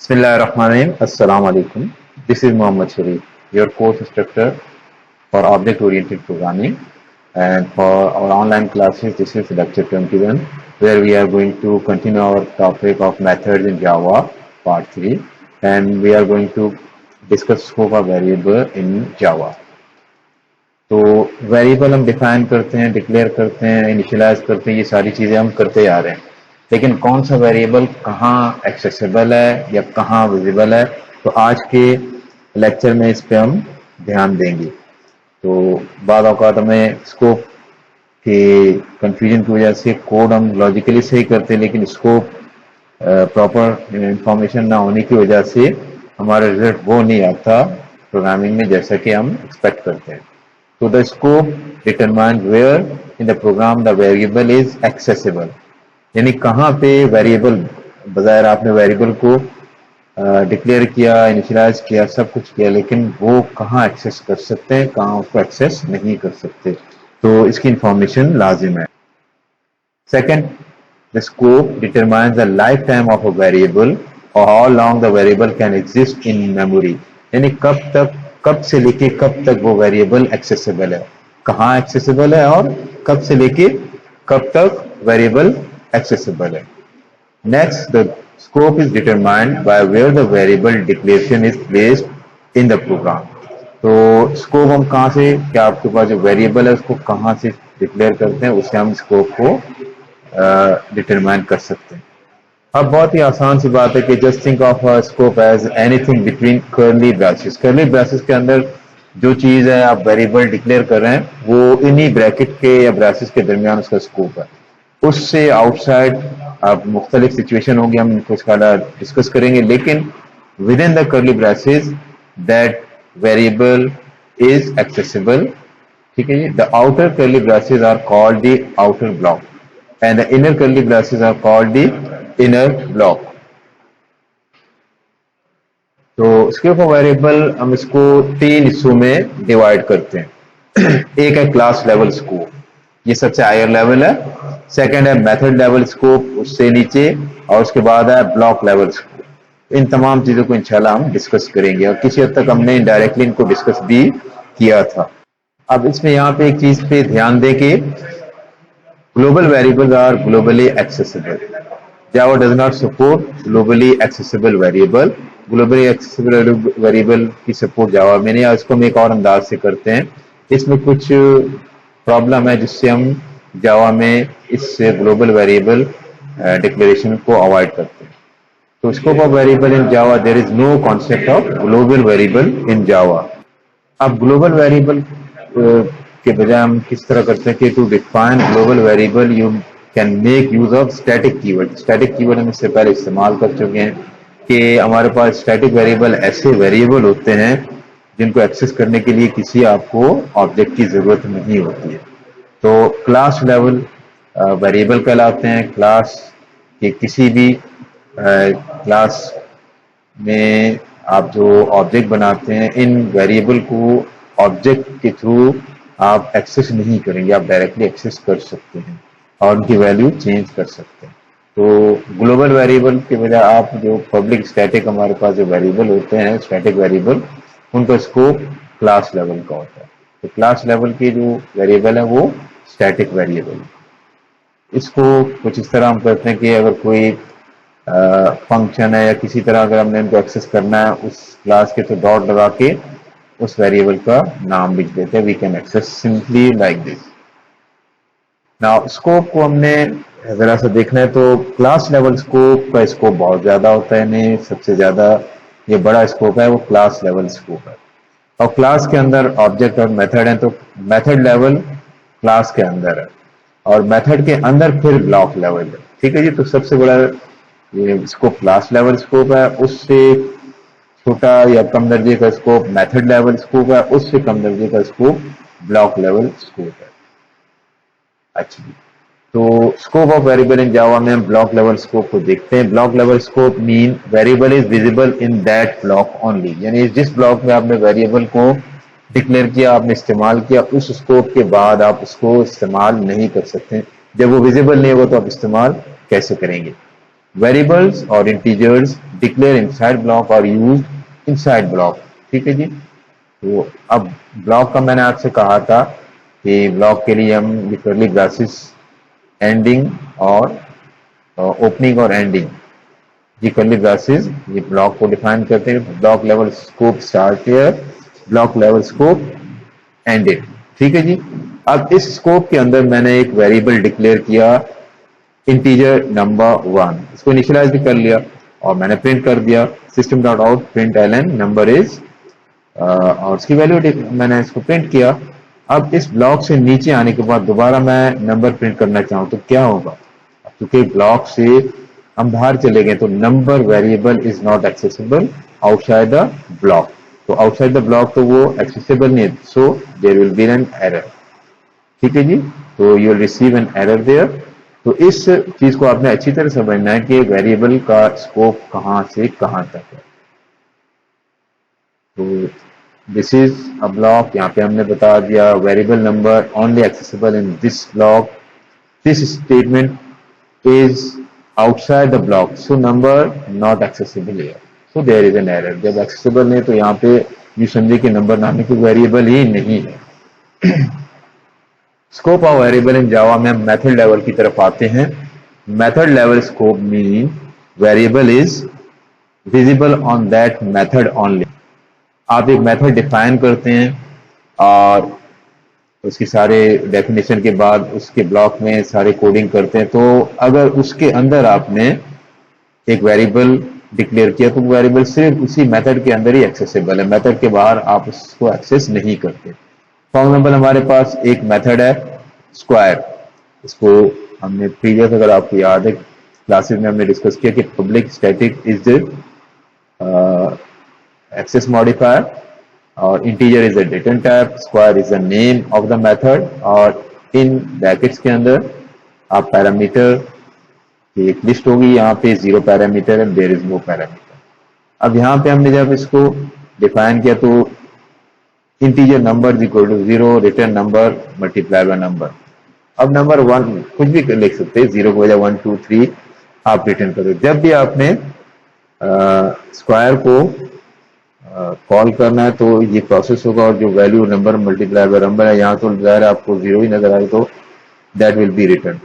Bismillahirrahmanirrahim. Assalamu alaikum. This is Muhammad Sharif, your course instructor for object-oriented programming. And for our online classes, this is lecture 21, where we are going to continue our topic of methods in Java, part 3. And we are going to discuss scope of variable in Java. तो variable हम define करते हैं, declare करते हैं, initialise करते हैं, ये सारी चीज़ें हम करते आ रहे हैं। लेकिन कौन सा वेरिएबल कहाँ एक्सेसिबल है या कहाँ विजिबल है, तो आज के लेक्चर में इस पे हम ध्यान देंगे। तो बाद औक़ात हमें स्कोप के कंफ्यूजन की वजह से कोड हम लॉजिकली सही करते हैं, लेकिन स्कोप प्रॉपर इंफॉर्मेशन ना होने की वजह से हमारा रिजल्ट वो नहीं आता प्रोग्रामिंग में जैसा कि हम एक्सपेक्ट करते हैं। So the scope determines where in the program the variable is accessible. यानी कहाँ पे वेरिएबल, बजाय आपने वेरिएबल को डिक्लेयर किया, इनिशियलाइज किया, सब कुछ किया, लेकिन वो कहाँ एक्सेस कर सकते हैं, कहाँ उसको एक्सेस नहीं कर सकते, तो इसकी इंफॉर्मेशन लाजिम है। Second, the scope determines the lifetime of a variable or how long the variable can exist in memory. यानी कब से लेके कब तक वो वेरिएबल एक्सेसिबल है, कहाँ एक्सेसिबल है और कब से लेके कब तक वेरिएबल एक्सेसिबल है। Next, the scope is determined by where the variable declaration is placed in the program. तो स्कोप हम कहाँ से, क्या आपके पास जो वेरिएबल है उसको कहाँ से डिक्लेयर करते हैं, उससे हम स्कोप को डिटरमाइन कर सकते हैं। अब बहुत ही आसान सी बात है कि just think of scope as anything between curly braces. Curly braces के अंदर जो चीज़ है आप वेरिएबल डिक्लेयर कर रहे हैं, वो इन्हीं ब्रैकेट के या ब्रैसेस के दरमियान उसका स्कोप है। उससे आउटसाइड आप मुख्तलिफ सिचुएशन होंगी, हम इनको इसका डिस्कस करेंगे, लेकिन within the curly braces that variable is accessible. ठीक है जी। The outer curly braces are called the outer block and the inner curly braces are called the inner block. तो स्कोप ऑफ वेरिएबल हम इसको 3 हिस्सों में divide करते हैं। एक है क्लास लेवल स्कोप, ये सबसे हायर लेवल है। सेकंड है मेथड लेवल स्कोप, उससे नीचे, और उसके बाद है ब्लॉक लेवल स्कोप। इन तमाम चीजों को इंशाल्लाह हम डिस्कस करेंगे और किसी हद तक हमने इनडायरेक्टली इनको डिस्कस भी किया था। अब इसमें यहाँ पे एक चीज पे ध्यान दें कि global variables are globally accessible. Java does not support globally accessible variable. Globally accessible variable की सपोर्ट Java में नहीं, और इसको हम एक और अंदाज से करते हैं। इसमें कुछ प्रॉब्लम है जिससे हम Java में इस ग्लोबल वेरिएबल डिक्लेरेशन को अवॉइड करते हैं। तो scope of variable in Java, there is no concept of global variable in Java। अब ग्लोबल वेरिएबल के बजाय हम किस तरह करते हैं कि to define global variable you can make use of static keyword. Static keyword हम इससे पहले इस्तेमाल कर चुके हैं कि हमारे पास स्टैटिक वेरिएबल ऐसे वेरिएबल होते हैं जिनको एक्सेस करने के लिए किसी आपको ऑब्जेक्ट की जरूरत नहीं होती है। तो क्लास लेवल वेरिएबल कहलाते हैं। क्लास के किसी भी क्लास में आप जो ऑब्जेक्ट बनाते हैं, इन वेरिएबल को ऑब्जेक्ट के थ्रू आप एक्सेस नहीं करेंगे, आप डायरेक्टली एक्सेस कर सकते हैं और उनकी वैल्यू चेंज कर सकते हैं। तो ग्लोबल वेरिएबल के बजाय आप जो पब्लिक स्टैटिक हमारे पास जो वेरिएबल होते हैं, स्टैटिक वेरिएबल, उनका स्कोप क्लास लेवल का होता है। तो क्लास लेवल के जो वेरिएबल है वो स्टैटिक वेरिएबल। इसको कुछ इस तरह हम करते हैं कि अगर कोई फंक्शन है या किसी तरह अगर हमने इनको एक्सेस करना है, उस क्लास के तो डॉट लगा के उस वेरिएबल का नाम लिख देते हैं। We can access simply like this. Now scope को हमने जरा सा देखना है तो क्लास लेवल स्कोप का स्कोप बहुत ज्यादा होता है, नहीं सबसे ज्यादा ये बड़ा स्कोप है वो क्लास लेवल स्कोप है। और क्लास के अंदर ऑब्जेक्ट और मेथड है, तो मेथड लेवल क्लास के अंदर है और मेथड के अंदर फिर ब्लॉक लेवल है। ठीक है जी। तो सबसे बड़ा ये स्कोप क्लास लेवल स्कोप है, उससे छोटा या कम दर्जे का स्कोप मेथड लेवल स्कोप है, उससे कम दर्जे का स्कोप ब्लॉक लेवल स्कोप है। अच्छा, तो स्कोप ऑफ वेरिएबल इन जावा में हम ब्लॉक लेवल स्कोप को देखते हैं। Block level scope mean variable is visible in that block only, यानी जिस ब्लॉक में आपने वेरिएबल को डिक्लेयर किया, आपने इस्तेमाल किया, उस स्कोप के बाद आप उसको इस्तेमाल नहीं कर सकते। जब वो विजिबल नहीं होगा तो आप इस्तेमाल कैसे करेंगे। वेरिएबल्स और इंटीजर्स डिक्लेयर इनसाइड ब्लॉक और यूज इनसाइड ब्लॉक। ठीक है जी। तो अब ब्लॉक का मैंने आपसे कहा था कि ब्लॉक के लिए हम ये कर्ली ब्रेसेस एंडिंग और ओपनिंग और एंडिंग, ये कर्ली ब्रेसेस ये ब्लॉक को डिफाइन करते हैं। Block level scope start here, block level scope ended. ठीक है जी। अब इस स्कोप के अंदर मैंने एक वेरिएबल डिक्लेयर किया इंटीजर नंबर 1, इसको इनिशियलाइज भी कर लिया और मैंने प्रिंट कर दिया system dot out print L N number is, और उसकी वैल्यू मैंने इसको प्रिंट किया। अब इस ब्लॉक से नीचे आने के बाद दोबारा मैं नंबर प्रिंट करना चाहूँ तो क्या होगा, क्योंकि ब्लॉक से हम बाहर चले गए तो number variable is not accessible outside the block, तो आउटसाइड द ब्लॉक तो वो एक्सेसिबल नहीं है, so there will be an error. ठीक है जी। तो you will receive an error there. तो इस चीज को आपने अच्छी तरह समझना है कि वेरिएबल का स्कोप कहां से कहां तक है। तो दिस इज अ ब्लॉक, यहाँ पे हमने बता दिया variable number only accessible in this block, this statement is outside the block, so number not accessible here, so there is an error. जब एक्सेसिबल नहीं तो यहाँ पे यू समझे कि नंबर नाम की वेरिएबल ही नहीं है। स्कोप ऑफ वेरिएबल इन जावा में मेथड लेवल की तरफ आते हैं। Method level scope mean variable is visible on that method only. आप एक मेथड डिफाइन करते हैं और उसकी सारे डेफिनेशन के बाद उसके ब्लॉक में सारे कोडिंग करते हैं, तो अगर उसके अंदर आपने एक वेरिएबल डिक्लेयर किया तो वेरिएबल सिर्फ उसी मेथड के अंदर ही एक्सेसिबल है, मेथड के बाहर आप उसको एक्सेस नहीं करते। फॉर एग्जाम्पल हमारे पास एक मेथड है स्क्वायर, इसको हमने प्रीवियस अगर आपको याद है क्लासेस में हमने डिस्कस किया कि public static is the access modifier और integer is the return type, square is the name of the method, और इन ब्रैकेट्स के अंदर आप पैरामीटर की एक लिस्ट होगी, यहाँ पे 0 पैरामीटर है, देयर इज नो पैरामीटर। अब यहाँ पे हमने जब इसको डिफाइन किया तो integer number is equal to 0, return number multiply by number. अब नंबर 1 कुछ भी लिख सकते हैं, 0 की वजह 1 2 3 आप रिटर्न करो। जब भी आपने स्क्वायर को कॉल करना है तो ये प्रोसेस होगा और जो value number multiply by number है, यहाँ तो ज़ाहिर आपको 0 ही नजर आए तो दैट विल बी रिटर्न।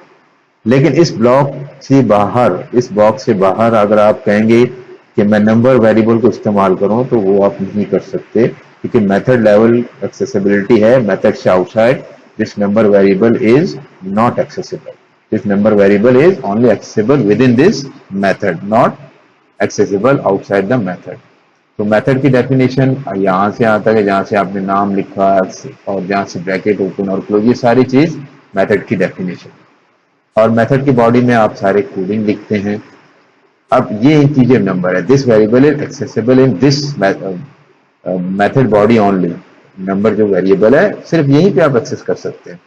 लेकिन इस ब्लॉक से बाहर, इस बॉक्स से बाहर अगर आप कहेंगे कि मैं नंबर वेरिएबल को इस्तेमाल करूं तो वो आप नहीं कर सकते, क्योंकि मेथड लेवल एक्सेसिबिलिटी है, मेथड से outside this number variable is not accessible, this number variable is only accessible with in this method, not accessible outside the method. तो मेथड की डेफिनेशन यहाँ से आता है जहाँ से आपने नाम लिखा और जहाँ से ब्रैकेट ओपन और क्लोज, ये सारी चीज मेथड की डेफिनेशन। और मेथड की बॉडी में आप सारे कोडिंग लिखते हैं। अब ये इंटीजर नंबर है, this variable is accessible in this method body only, number जो वेरिएबल है सिर्फ यहीं पे आप एक्सेस कर सकते हैं।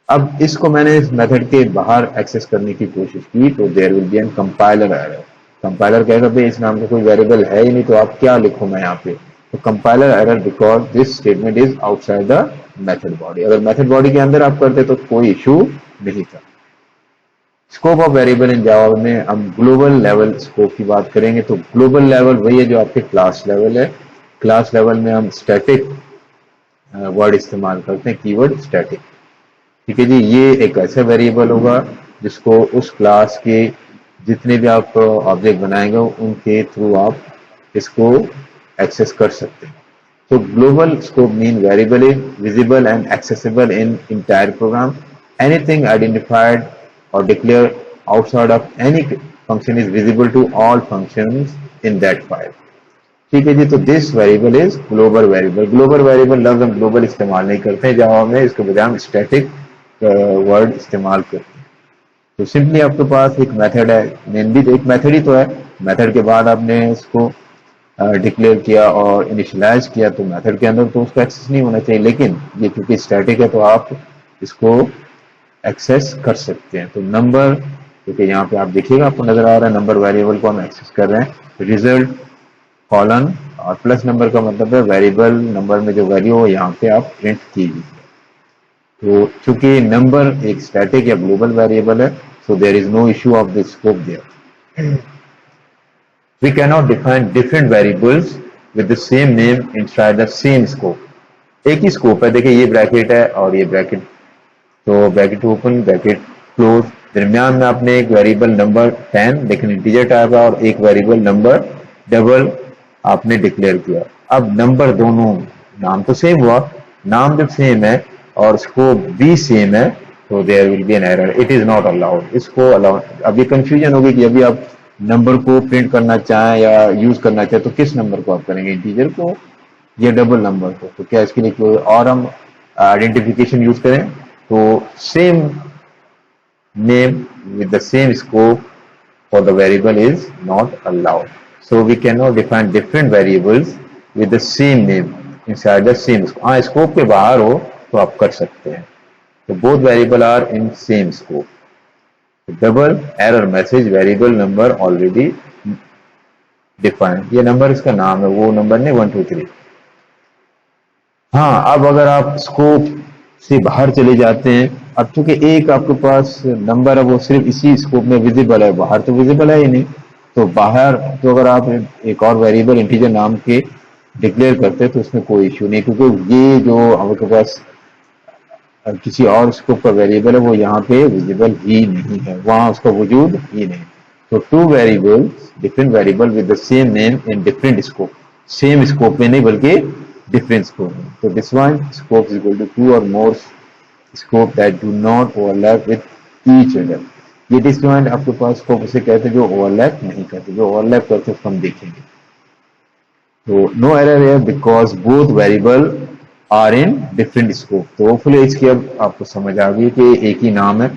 अब इसको मैंने इस मेथड के बाहर एक्सेस करने की कोशिश की तो there will be an compiler error. Compiler कहेगा भाई इस नाम का कोई वेरिएबल है ही नहीं तो आप क्या लिखो मैं यहाँ पे, तो compiler error because this statement is outside the method body. अगर मेथड बॉडी के अंदर आप करते तो कोई इशू नहीं था। स्कोप ऑफ वेरिएबल इन जावा में हम ग्लोबल लेवल स्कोप की बात करेंगे। तो ग्लोबल लेवल वही है जो आपके क्लास लेवल है। क्लास लेवल में हम स्टैटिक वर्ड इस्तेमाल करते हैं, कीवर्ड स्टैटिक। ठीक है जी। ये एक ऐसा वेरिएबल होगा जिसको उस क्लास के जितने भी आप ऑब्जेक्ट बनाएंगे उनके थ्रू आप इसको एक्सेस कर सकते हैं। तो global scope mean variable is visible and accessible in entire program, anything identified or declare outside of any function is visible to all functions in that file। ठीक है जी। तो this variable is global variable. Global variable लफ्ज हम global इस्तेमाल नहीं करते हैं जावा में, इसके बजाय हम स्टैटिक वर्ड इस्तेमाल करते हैं। तो सिंपली आपके पास एक मेथड है, मेनली तो एक मेथड ही तो है, मेथड के बाद आपने इसको डिक्लेयर किया और इनिशियलाइज किया तो मेथड के अंदर तो उसका एक्सेस नहीं होना चाहिए, लेकिन ये क्योंकि स्टैटिक है तो आप इसको एक्सेस कर सकते हैं। तो नंबर, क्योंकि यहाँ पे आप देखिएगा आपको नजर आ रहा है नंबर वेरिएबल को हम एक्सेस कर रहे हैं। रिजल्ट कॉलन और प्लस नंबर का मतलब है वेरिएबल नंबर में जो वैल्यू हो यहाँ पे आप प्रिंट कीजिए। तो चूंकि नंबर एक स्टैटिक या ग्लोबल वेरिएबल है, so there is no issue of the scope there. We cannot define different variables with the same name inside the same scope. एक ही स्कोप है, देखिए ये ब्रैकेट है और ये ब्रैकेट, तो ब्रैकेट ओपन ब्रैकेट क्लोज, दरमियान में आपने एक वेरिएबल नंबर 10 लेकिन इंटीजर टाइप है और एक वेरिएबल नंबर डबल आपने डिक्लेयर किया। अब नंबर दोनों, नाम तो सेम हुआ, नाम जब सेम है और स्कोप भी सेम है तो there will be an error, it is not allowed, इसको अलाउ। अब ये कंफ्यूजन होगी कि अभी आप नंबर को प्रिंट करना चाहें या यूज करना चाहें तो किस नंबर को आप करेंगे, इंटीजर को या डबल नंबर को, तो क्या इसके लिए कोई और हम आइडेंटिफिकेशन यूज करें, तो same name with the same scope for the variable is not allowed. So we cannot define different variables with the same name inside the same scope. हाँ, स्कोप के बाहर हो तो आप कर सकते हैं, तो both variable are in same scope. Double error message variable number already defined. ये नंबर इसका नाम है, वो नंबर नहीं 1 2 3। हाँ, अब अगर आप स्कोप से बाहर चले जाते हैं, अब चूंकि एक आपके पास नंबर है वो सिर्फ इसी स्कोप में विजिबल है, बाहर तो विजिबल है ही नहीं, तो बाहर तो अगर आप एक और वेरिएबल इंटीजर नाम के डिक्लेयर करते हैं तो उसमें कोई इश्यू नहीं, क्योंकि ये जो आपके पास किसी और स्कोप का वेरिएबल है वो यहाँ पे विजिबल ही नहीं है, वहां उसका वजूद ही नहीं। तो two variables, different variable with the same name in different scope, same scope में नहीं बल्कि डिफरेंट स्कोप में। तो this one scope is equal to two और more scope that do not overlap with each other. ये different आपके पास scope उसे कहते हैं जो ओवरलैप नहीं करते, जो ओवरलैप करते हैं हम देखेंगे। तो नो एरर है because both variable are in different scope. तो होपफुली इसकी अब आपको समझ आ गई कि एक ही नाम है।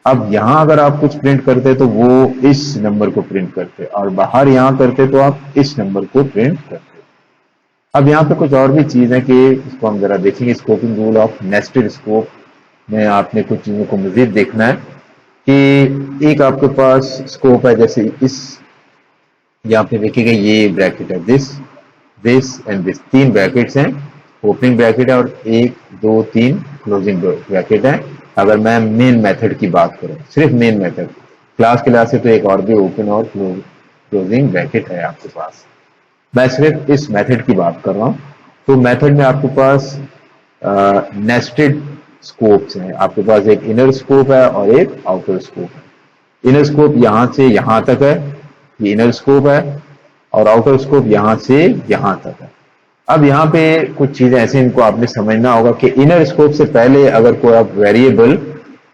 अब यहाँ अगर आप कुछ प्रिंट करते तो वो इस नंबर को प्रिंट करते और बाहर यहाँ करते तो आप इस नंबर को प्रिंट करते। अब यहाँ पे कुछ और भी चीज है कि इसको हम जरा देखेंगे, scoping rule of nested scope में आपने कुछ चीजों को मजीद देखना है कि एक आपके पास स्कोप है, जैसे इस यहाँ पे देखिएगा ये ब्रैकेट है, दिस दिस एंड दिस, तीन ब्रैकेट्स हैं, ओपनिंग ब्रैकेट है और 1 2 3 क्लोजिंग ब्रैकेट है। अगर मैं मेन मेथड की बात करूं, सिर्फ मेन मेथड, क्लास के लिहाज से तो एक और भी ओपन और क्लोजिंग ब्रैकेट है आपके पास, मैं सिर्फ इस मेथड की बात कर रहा हूं। तो मेथड में आपके पास नेस्टेड स्कोप्स हैं, आपके पास एक इनर स्कोप है और एक आउटर स्कोप है। इनर स्कोप यहां से यहां तक है, ये इनर स्कोप है, और आउटर स्कोप यहां से यहां तक है। अब यहाँ पे कुछ चीजें ऐसे इनको आपने समझना होगा कि इनर स्कोप से पहले अगर कोई आप वेरिएबल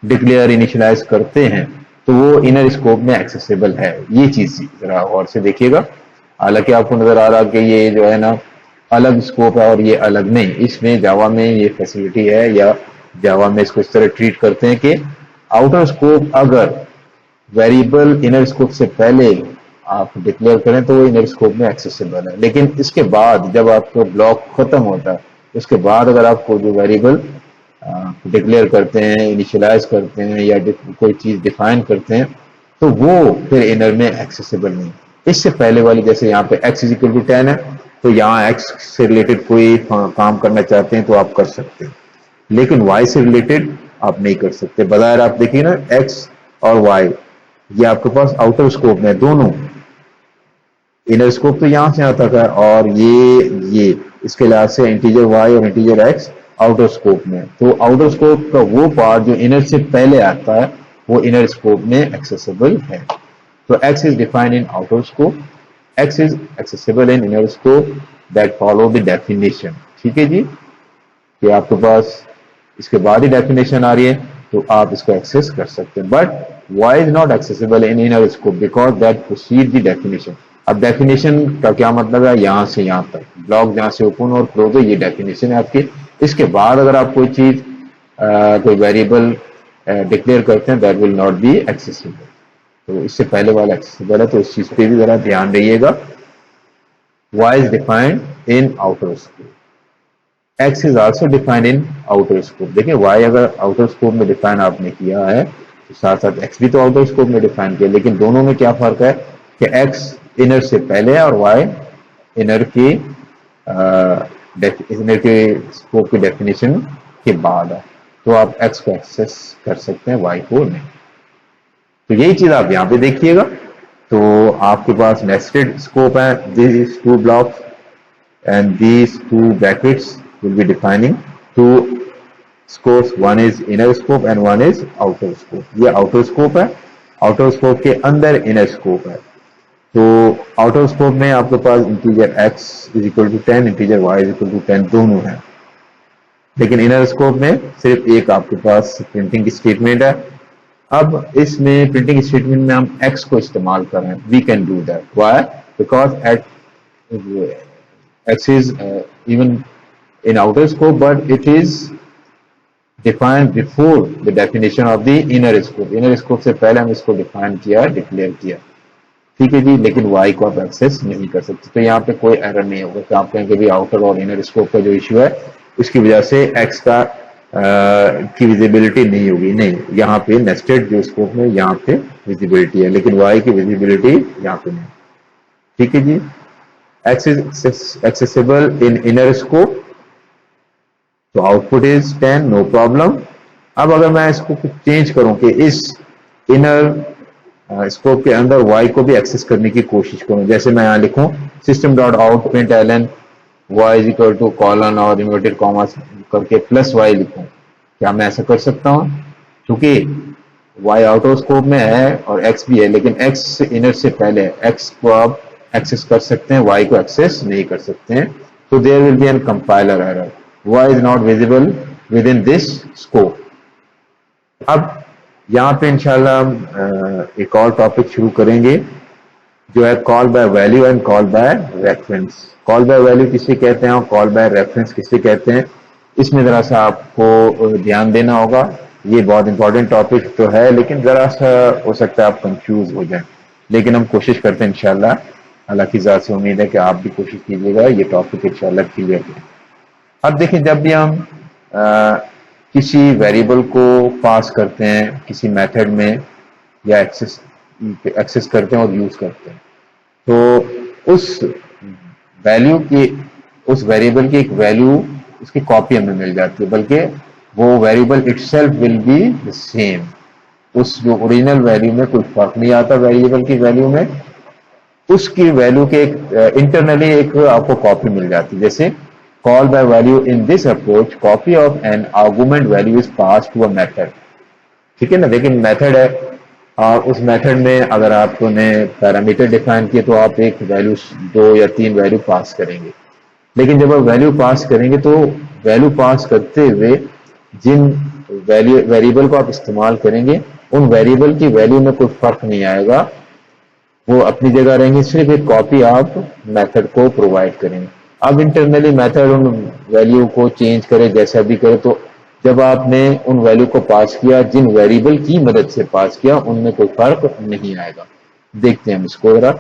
डिक्लेयर इनिशियलाइज करते हैं तो वो इनर स्कोप में एक्सेसिबल है, ये चीज जरा और से देखिएगा। हालांकि आपको नजर आ रहा कि ये जो है ना अलग स्कोप है और ये अलग नहीं, इसमें जावा में ये फैसिलिटी है या जावा में इसको इस तरह ट्रीट करते हैं कि आउटर स्कोप अगर वेरिएबल इनर स्कोप से पहले आप डिक्लेयर करें तो वो इनर स्कोप में एक्सेसिबल है, लेकिन इसके बाद जब आपको ब्लॉक खत्म होता है उसके बाद अगर आपको जो वेरिएबल डिक्लेयर करते हैं, इनिशियलाइज करते हैं या कोई चीज डिफाइन करते हैं तो वो फिर इनर में एक्सेसिबल नहीं। इससे पहले वाली जैसे यहाँ पे x इक्वल टू 10 है तो यहाँ x से रिलेटेड कोई काम करना चाहते हैं तो आप कर सकते हैं, लेकिन y से रिलेटेड आप नहीं कर सकते। बजाय आप देखिए ना x और y ये आपके पास आउटर स्कोप में दोनों, इनर स्कोप तो यहां से यहां तक है और ये इसके लिहाज से इंटीजर y और इंटीजर x आउटर स्कोप में। तो आउटर स्कोप का वो पार्ट जो इनर से पहले आता है वो इनर स्कोप में एक्सेसिबल है। तो x is defined in outer scope, x is accessible in inner scope that follow the definition. ठीक है जी, कि आपके पास इसके बाद ही डेफिनेशन आ रही है तो आप इसको एक्सेस कर सकते हैं, but y is not accessible in inner scope because that proceed the definition. अब डेफिनेशन का क्या मतलब है, यहां से यहां तक ब्लॉक जहां से ओपन और क्लोज है ये डेफिनेशन है आपकी। इसके बाद अगर आप कोई चीज कोई वेरिएबल डिक्लेयर करते हैं that will not be accessible. तो इससे पहले वाला एक्सेसिबल है, तो इस चीज पे भी जरा ध्यान रहिएगा। y is defined in outer scope, x is also defined in outer scope. देखिए y अगर आउटर स्कोप में डिफाइन आपने किया है तो साथ साथ x भी तो आउटर स्कोप में डिफाइन किया, लेकिन दोनों में क्या फर्क है कि x इनर से पहले है और y इनर के स्कोप की डेफिनेशन के बाद है। तो आप x को एक्सेस कर सकते हैं, y को नहीं। तो यही चीज आप यहां पे देखिएगा तो आपके पास नेस्टेड स्कोप है, these two blocks and these two brackets will be defining two scopes, one is inner scope and one is outer scope. ये outer scope है, outer scope के अंदर inner scope है। तो outer scope में आपके पास integer x is equal to 10, integer y is equal to 10 दोनों हैं, लेकिन इनर स्कोप में सिर्फ एक आपके पास प्रिंटिंग की स्टेटमेंट है। अब इसमें प्रिंटिंग स्टेटमेंट में हम x को इस्तेमाल कर रहे हैं, we can do that, why, because x is even in outer scope but it is defined before the definition of the inner scope. inner scope से पहले हम इसको डिफाइन किया, डिक्लेयर किया, ठीक है जी, लेकिन y को आप एक्सेस नहीं कर सकते। तो यहाँ पे कोई एरर नहीं होगा कि आप कहेंगे भी आउटर और इनर स्कोप का जो इश्यू है उसकी वजह से x का की विजिबिलिटी नहीं होगी, नहीं, यहाँ पे नेस्टेड जो स्कोप में यहाँ पे विजिबिलिटी है, लेकिन y की विजिबिलिटी यहाँ पे नहीं, ठीक है जी। x is accessible in inner scope, तो आउटपुट इज 10, नो प्रॉब्लम। अब अगर मैं इसको कुछ चेंज करूं कि इस इनर स्कोप के अंदर y को भी एक्सेस करने की कोशिश करूं, जैसे मैं यहाँ लिखूं system dot out print L N y is equal to colon और इन्वर्टेड कॉमा करके प्लस y लिखूं, क्या मैं ऐसा कर सकता हूं? क्योंकि y आउट ऑफ स्कोप में है और x भी है, लेकिन x इनर से पहले है, x को आप एक्सेस कर सकते हैं, y को एक्सेस नहीं कर सकते हैं। तो there will be an compiler error, y is not visible within this scope। अब यहाँ पे इंशाल्लाह हम एक और टॉपिक शुरू करेंगे जो है call by value and call by reference. Call by value किसे कहते हैं और कॉल बाय रेफरेंस किसे कहते हैं, इसमें जरा सा आपको ध्यान देना होगा। ये बहुत इंपॉर्टेंट टॉपिक तो है, लेकिन जरा सा हो सकता है आप कंफ्यूज हो जाए, लेकिन हम कोशिश करते हैं इंशाल्लाह, अल्लाह की ज़ात से उम्मीद है कि आप भी कोशिश कीजिएगा ये टॉपिक इंशाल्लाह क्लियर हो। अब देखिए, जब भी हम किसी वेरिएबल को पास करते हैं किसी मेथड में या एक्सेस करते हैं और यूज करते हैं, तो उस वैल्यू की, उस वेरिएबल की एक वैल्यू, उसकी कॉपी हमें मिल जाती है, बल्कि वो variable itself will be the same. उस जो ओरिजिनल वैल्यू में कोई फर्क नहीं आता वेरिएबल की वैल्यू में, उसकी वैल्यू के एक इंटरनली एक आपको कॉपी मिल जाती है। जैसे call by value in this approach, copy of an argument value is passed to a method, ठीक है ना। लेकिन मेथड है और उस मेथड में अगर आपने पैरामीटर डिफाइन किए तो आप एक वैल्यू, 2 या 3 वैल्यू पास करेंगे, लेकिन जब आप वैल्यू पास करेंगे तो वैल्यू पास करते हुए जिन वेरिएबल को आप इस्तेमाल करेंगे उन वेरिएबल की वैल्यू में कोई फर्क नहीं आएगा, वो अपनी जगह रहेंगे, सिर्फ एक कॉपी आप मेथड को प्रोवाइड करेंगे। अब इंटरनली मेथड उन वैल्यू को चेंज करे, जैसा भी करे, तो जब आपने उन वैल्यू को पास किया, जिन वेरिएबल की मदद से पास किया, उनमें कोई फर्क नहीं आएगा। देखते हैं हम इसको जरा।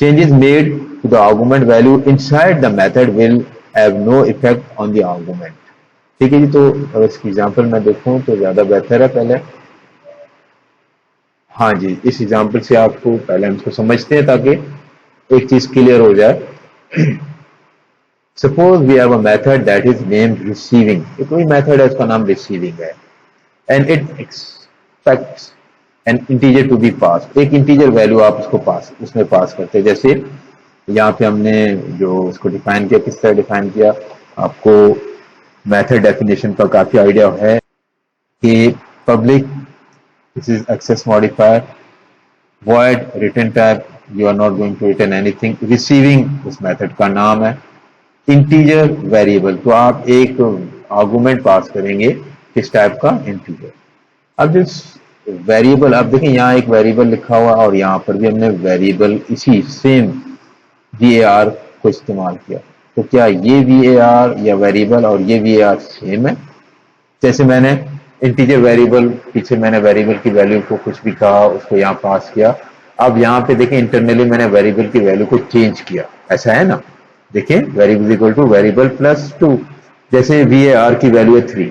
Changes made to the argument value inside the method will have no effect on the argument, ठीक है जी। तो अगर इसकी एग्जांपल मैं देखूं तो ज्यादा बेहतर है। पहले हाँ जी, इस एग्जांपल से आपको पहले हम इसको समझते हैं ताकि एक चीज क्लियर हो जाए। Suppose we have a method that is named receiving, एक कोई मेथड है उसका नाम receiving है, and it expects an integer to be passed, एक इंटीजर वैल्यू आप उसमें पास करते हैं। जैसे यहाँ पे हमने जो उसको डिफाइन किया, किस तरह डिफाइन किया, आपको मेथड डेफिनेशन का काफी आइडिया है कि public, this is access modifier, void return type, you are not going to return anything, receiving उस मेथड का नाम है, इंटीजर वेरिएबल, तो आप एक आर्गुमेंट पास करेंगे किस टाइप का, इंटीजर। अब जिस वेरिएबल, आप देखें यहाँ एक वेरिएबल लिखा हुआ और यहाँ पर भी हमने वेरिएबल इसी सेम var को इस्तेमाल किया, तो क्या ये var या वेरिएबल और ये var सेम है? जैसे मैंने इंटीजर वेरिएबल, पीछे मैंने वेरिएबल की वैल्यू को कुछ भी कहा, उसको यहाँ पास किया। अब यहाँ पे देखें इंटरनली मैंने वेरिएबल की वैल्यू को चेंज किया, ऐसा है ना। देखिए variable equal two variable plus 2, जैसे var की वैल्यू है 3,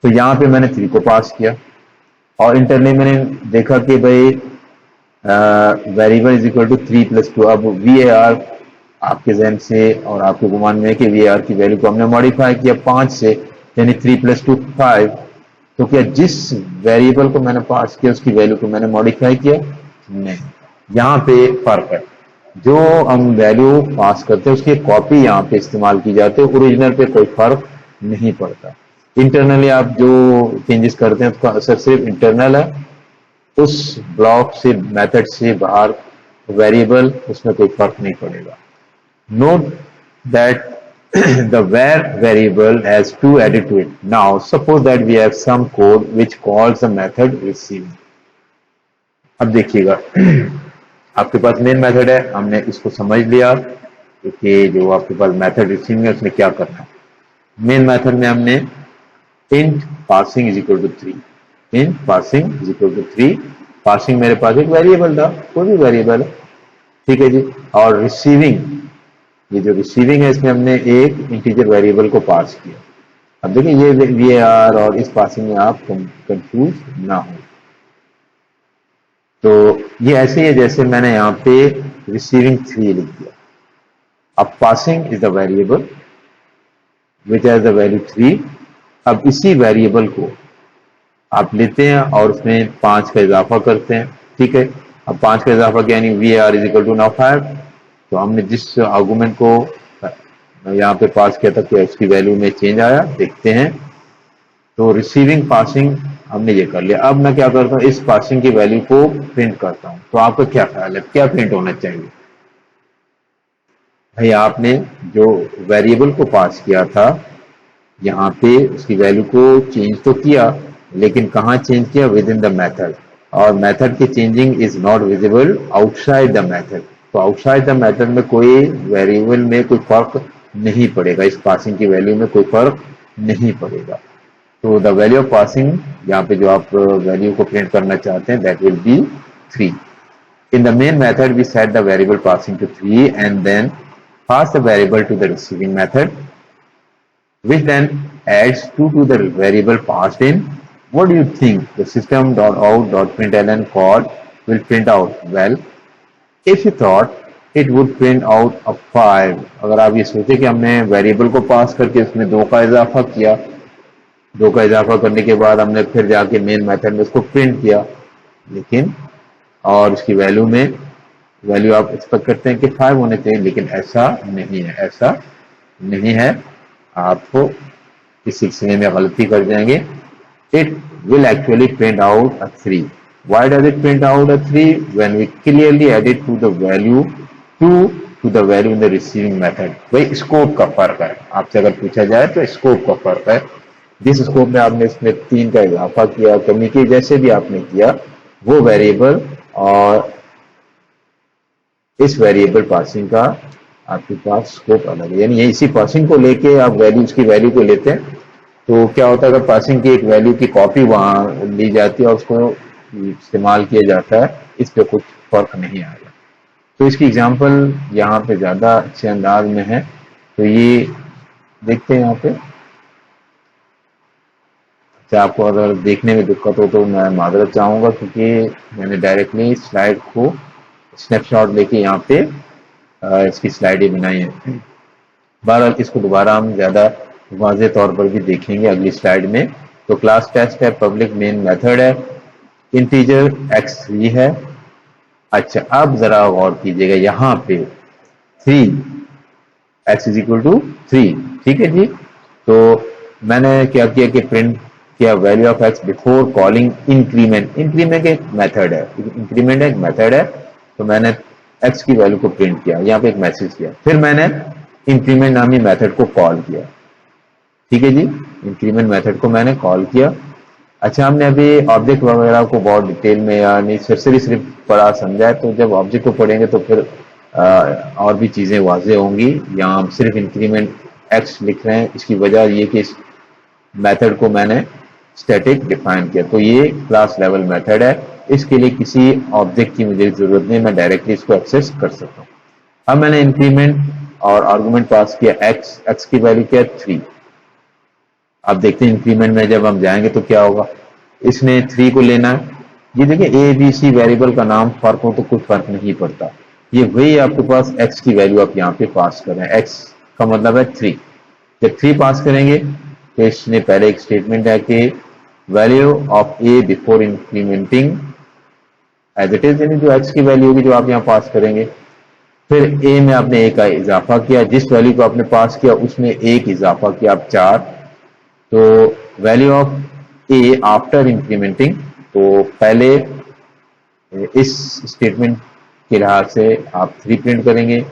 तो यहाँ पे मैंने 3 को पास किया और इंटरनली मैंने देखा कि भाई variable is equal to 3 plus 2। अब var आपके जहन से और आपके गुमान में है कि var की वैल्यू को हमने मॉडिफाई किया 5 से, यानी 3 प्लस 2 5। तो क्या जिस वेरिएबल को मैंने पास किया उसकी वैल्यू को मैंने मॉडिफाई किया, नहीं, यहाँ पे फर्क है। जो हम वैल्यू पास करते हैं उसकी कॉपी यहाँ पे इस्तेमाल की जाती है, ओरिजिनल पे कोई फर्क नहीं पड़ता। इंटरनली आप जो चेंजेस करते हैं उसका असर सिर्फ इंटरनल है, उस ब्लॉक से मेथड से बाहर वेरिएबल उसमें कोई फर्क नहीं पड़ेगा। Note that the var variable has two added to it. Now suppose that we have some code which calls the method receiving. अब देखिएगा आपके पास मेन मेथड है, हमने इसको समझ लिया कि जो आपके पास मेथड रिसीविंग है उसमें क्या करना है। मेन मेथड में हमने int passing is equal to 3, int passing is equal to 3, passing मेरे पास एक वेरिएबल था, कोई भी वेरिएबल है, ठीक है जी। और रिसीविंग, ये जो रिसीविंग है इसमें हमने एक इंटीजर वेरिएबल को पास किया। अब देखिए ये var और इस पासिंग में आप कंफ्यूज ना हो। तो ये ऐसे ही है जैसे मैंने यहाँ पे रिसीविंग 3 लिख दिया। अब passing is the variable which has the value 3। अब इसी वेरिएबल को आप लेते हैं और उसमें 5 का इजाफा करते हैं, ठीक है। अब 5 का इजाफा किया यानी var is equal to now 5। तो हमने जिस आर्गुमेंट को यहाँ पे पास किया था क्या उसकी वैल्यू में चेंज आया, देखते हैं। तो रिसीविंग पासिंग हमने ये कर लिया। अब मैं क्या करता हूँ, इस पासिंग की वैल्यू को प्रिंट करता हूँ। तो आपका क्या ख्याल है, क्या प्रिंट होना चाहिए? भाई आपने जो वेरिएबल को पास किया था यहाँ पे उसकी वैल्यू को चेंज तो किया, लेकिन कहाँ चेंज किया? With in the method. और मेथड की changing is not visible outside the method. तो आउटसाइड द मेथड में कोई वेरिएबल में कोई फर्क नहीं पड़ेगा, इस पासिंग की वैल्यू में कोई फर्क नहीं पड़ेगा। तो द वैल्यू ऑफ पासिंग, यहाँ पे जो आप वैल्यू को प्रिंट करना चाहते हैं, that will be 3। In the main method we set the variable passing to 3 and then pass the variable to the receiving method, which then adds 2 to the variable passed in. What do you think the system.out.println code will print out? Well, if you thought it would print out a 5, अगर आप ये सोचे कि हमने variable को पास करके उसमें 2 का इजाफा किया, 2 का इजाफा करने के बाद हमने फिर जाके मेन मेथड में उसको प्रिंट किया, लेकिन और उसकी वैल्यू आप एक्सपेक्ट करते हैं कि 5 होने चाहिए, लेकिन ऐसा नहीं है, ऐसा नहीं है। आपको इस सिलसिले में गलती कर जाएंगे। It will actually print out a 3। Why does it print out a 3? When we clearly edit to the value to the value in the receiving method. भाई स्कोप का फर्क है, आपसे अगर पूछा जाए तो स्कोप का फर्क है। जिस स्कोप में आपने इसमें 3 का इजाफा किया, कमी की, जैसे भी आपने किया, वो वेरिएबल और इस वेरिएबल पासिंग का आपके पास स्कोप अलग है। यानी इसी पासिंग को लेके आप उसकी वैल्यू को लेते हैं, तो क्या होता है अगर पासिंग की एक वैल्यू की कॉपी वहां ली जाती है और उसको इस्तेमाल किया जाता है, इस पे कुछ फर्क नहीं आएगा। तो इसकी एग्जांपल यहाँ पे ज्यादा अच्छे अंदाज में है, तो ये देखते हैं यहाँ पे। अच्छा, आपको अगर देखने में दिक्कत हो तो मैं माजरत चाहूंगा, क्योंकि मैंने डायरेक्टली स्लाइड को स्नैपशॉट लेके यहाँ पे इसकी स्लाइडें बनाई है। बहरहाल इसको दोबारा हम ज्यादा वाज़ेह तौर पर भी देखेंगे अगली स्लाइड में। तो क्लास टेस्ट है, पब्लिक मेन मेथड है, इंटीजर x3 है। अच्छा, अब जरा गौर कीजिएगा यहाँ पे 3 x इज इक्वल टू 3, ठीक है जी। तो मैंने क्या किया कि प्रिंट किया value of x before calling increment. Increment एक मेथड है, इंक्रीमेंट एक मेथड है, तो मैंने x की वैल्यू को प्रिंट किया, यहाँ पे एक मैसेज किया, फिर मैंने इंक्रीमेंट नामी मेथड को कॉल किया, ठीक है जी। इंक्रीमेंट मेथड को मैंने कॉल किया। अच्छा, हमने अभी ऑब्जेक्ट वगैरह को बहुत डिटेल में यानी सिर्फ पढ़ा समझा है, तो जब ऑब्जेक्ट को पढ़ेंगे तो फिर और भी चीजें वाज़ेह होंगी। यहाँ हम सिर्फ इंक्रीमेंट x लिख रहे हैं, इसकी वजह ये कि इस मेथड को मैंने स्टैटिक डिफाइन किया, तो ये क्लास लेवल मेथड है। इसके लिए किसी ऑब्जेक्ट की मुझे जरूरत नहीं, मैं डायरेक्टली इसको एक्सेस कर सकता हूँ। अब मैंने इंक्रीमेंट और आर्गुमेंट पास किया x की वैल्यू क्या है 3। अब देखते हैं इंक्रीमेंट में जब हम जाएंगे तो क्या होगा। इसने 3 को लेना है, ये देखिए ABC वेरिएबल का नाम फर्क हो तो कुछ फर्क नहीं पड़ता, ये वही आपके पास x की वैल्यू आप यहाँ पे पास कर रहे हैं, x का मतलब है 3। जब 3 पास करेंगे तो इसने पहले एक स्टेटमेंट है कि value of a before incrementing as it is, यानी जो एक्स की वैल्यू होगी जो आप यहाँ पास करेंगे। फिर ए में आपने ए का इजाफा किया, जिस वैल्यू को आपने पास किया उसमें एक इजाफा किया, आप 4। तो value of A after incriminating, तो पहले इस स्टेटमेंट के लिहाज से आप 3 प्रिंट करेंगे,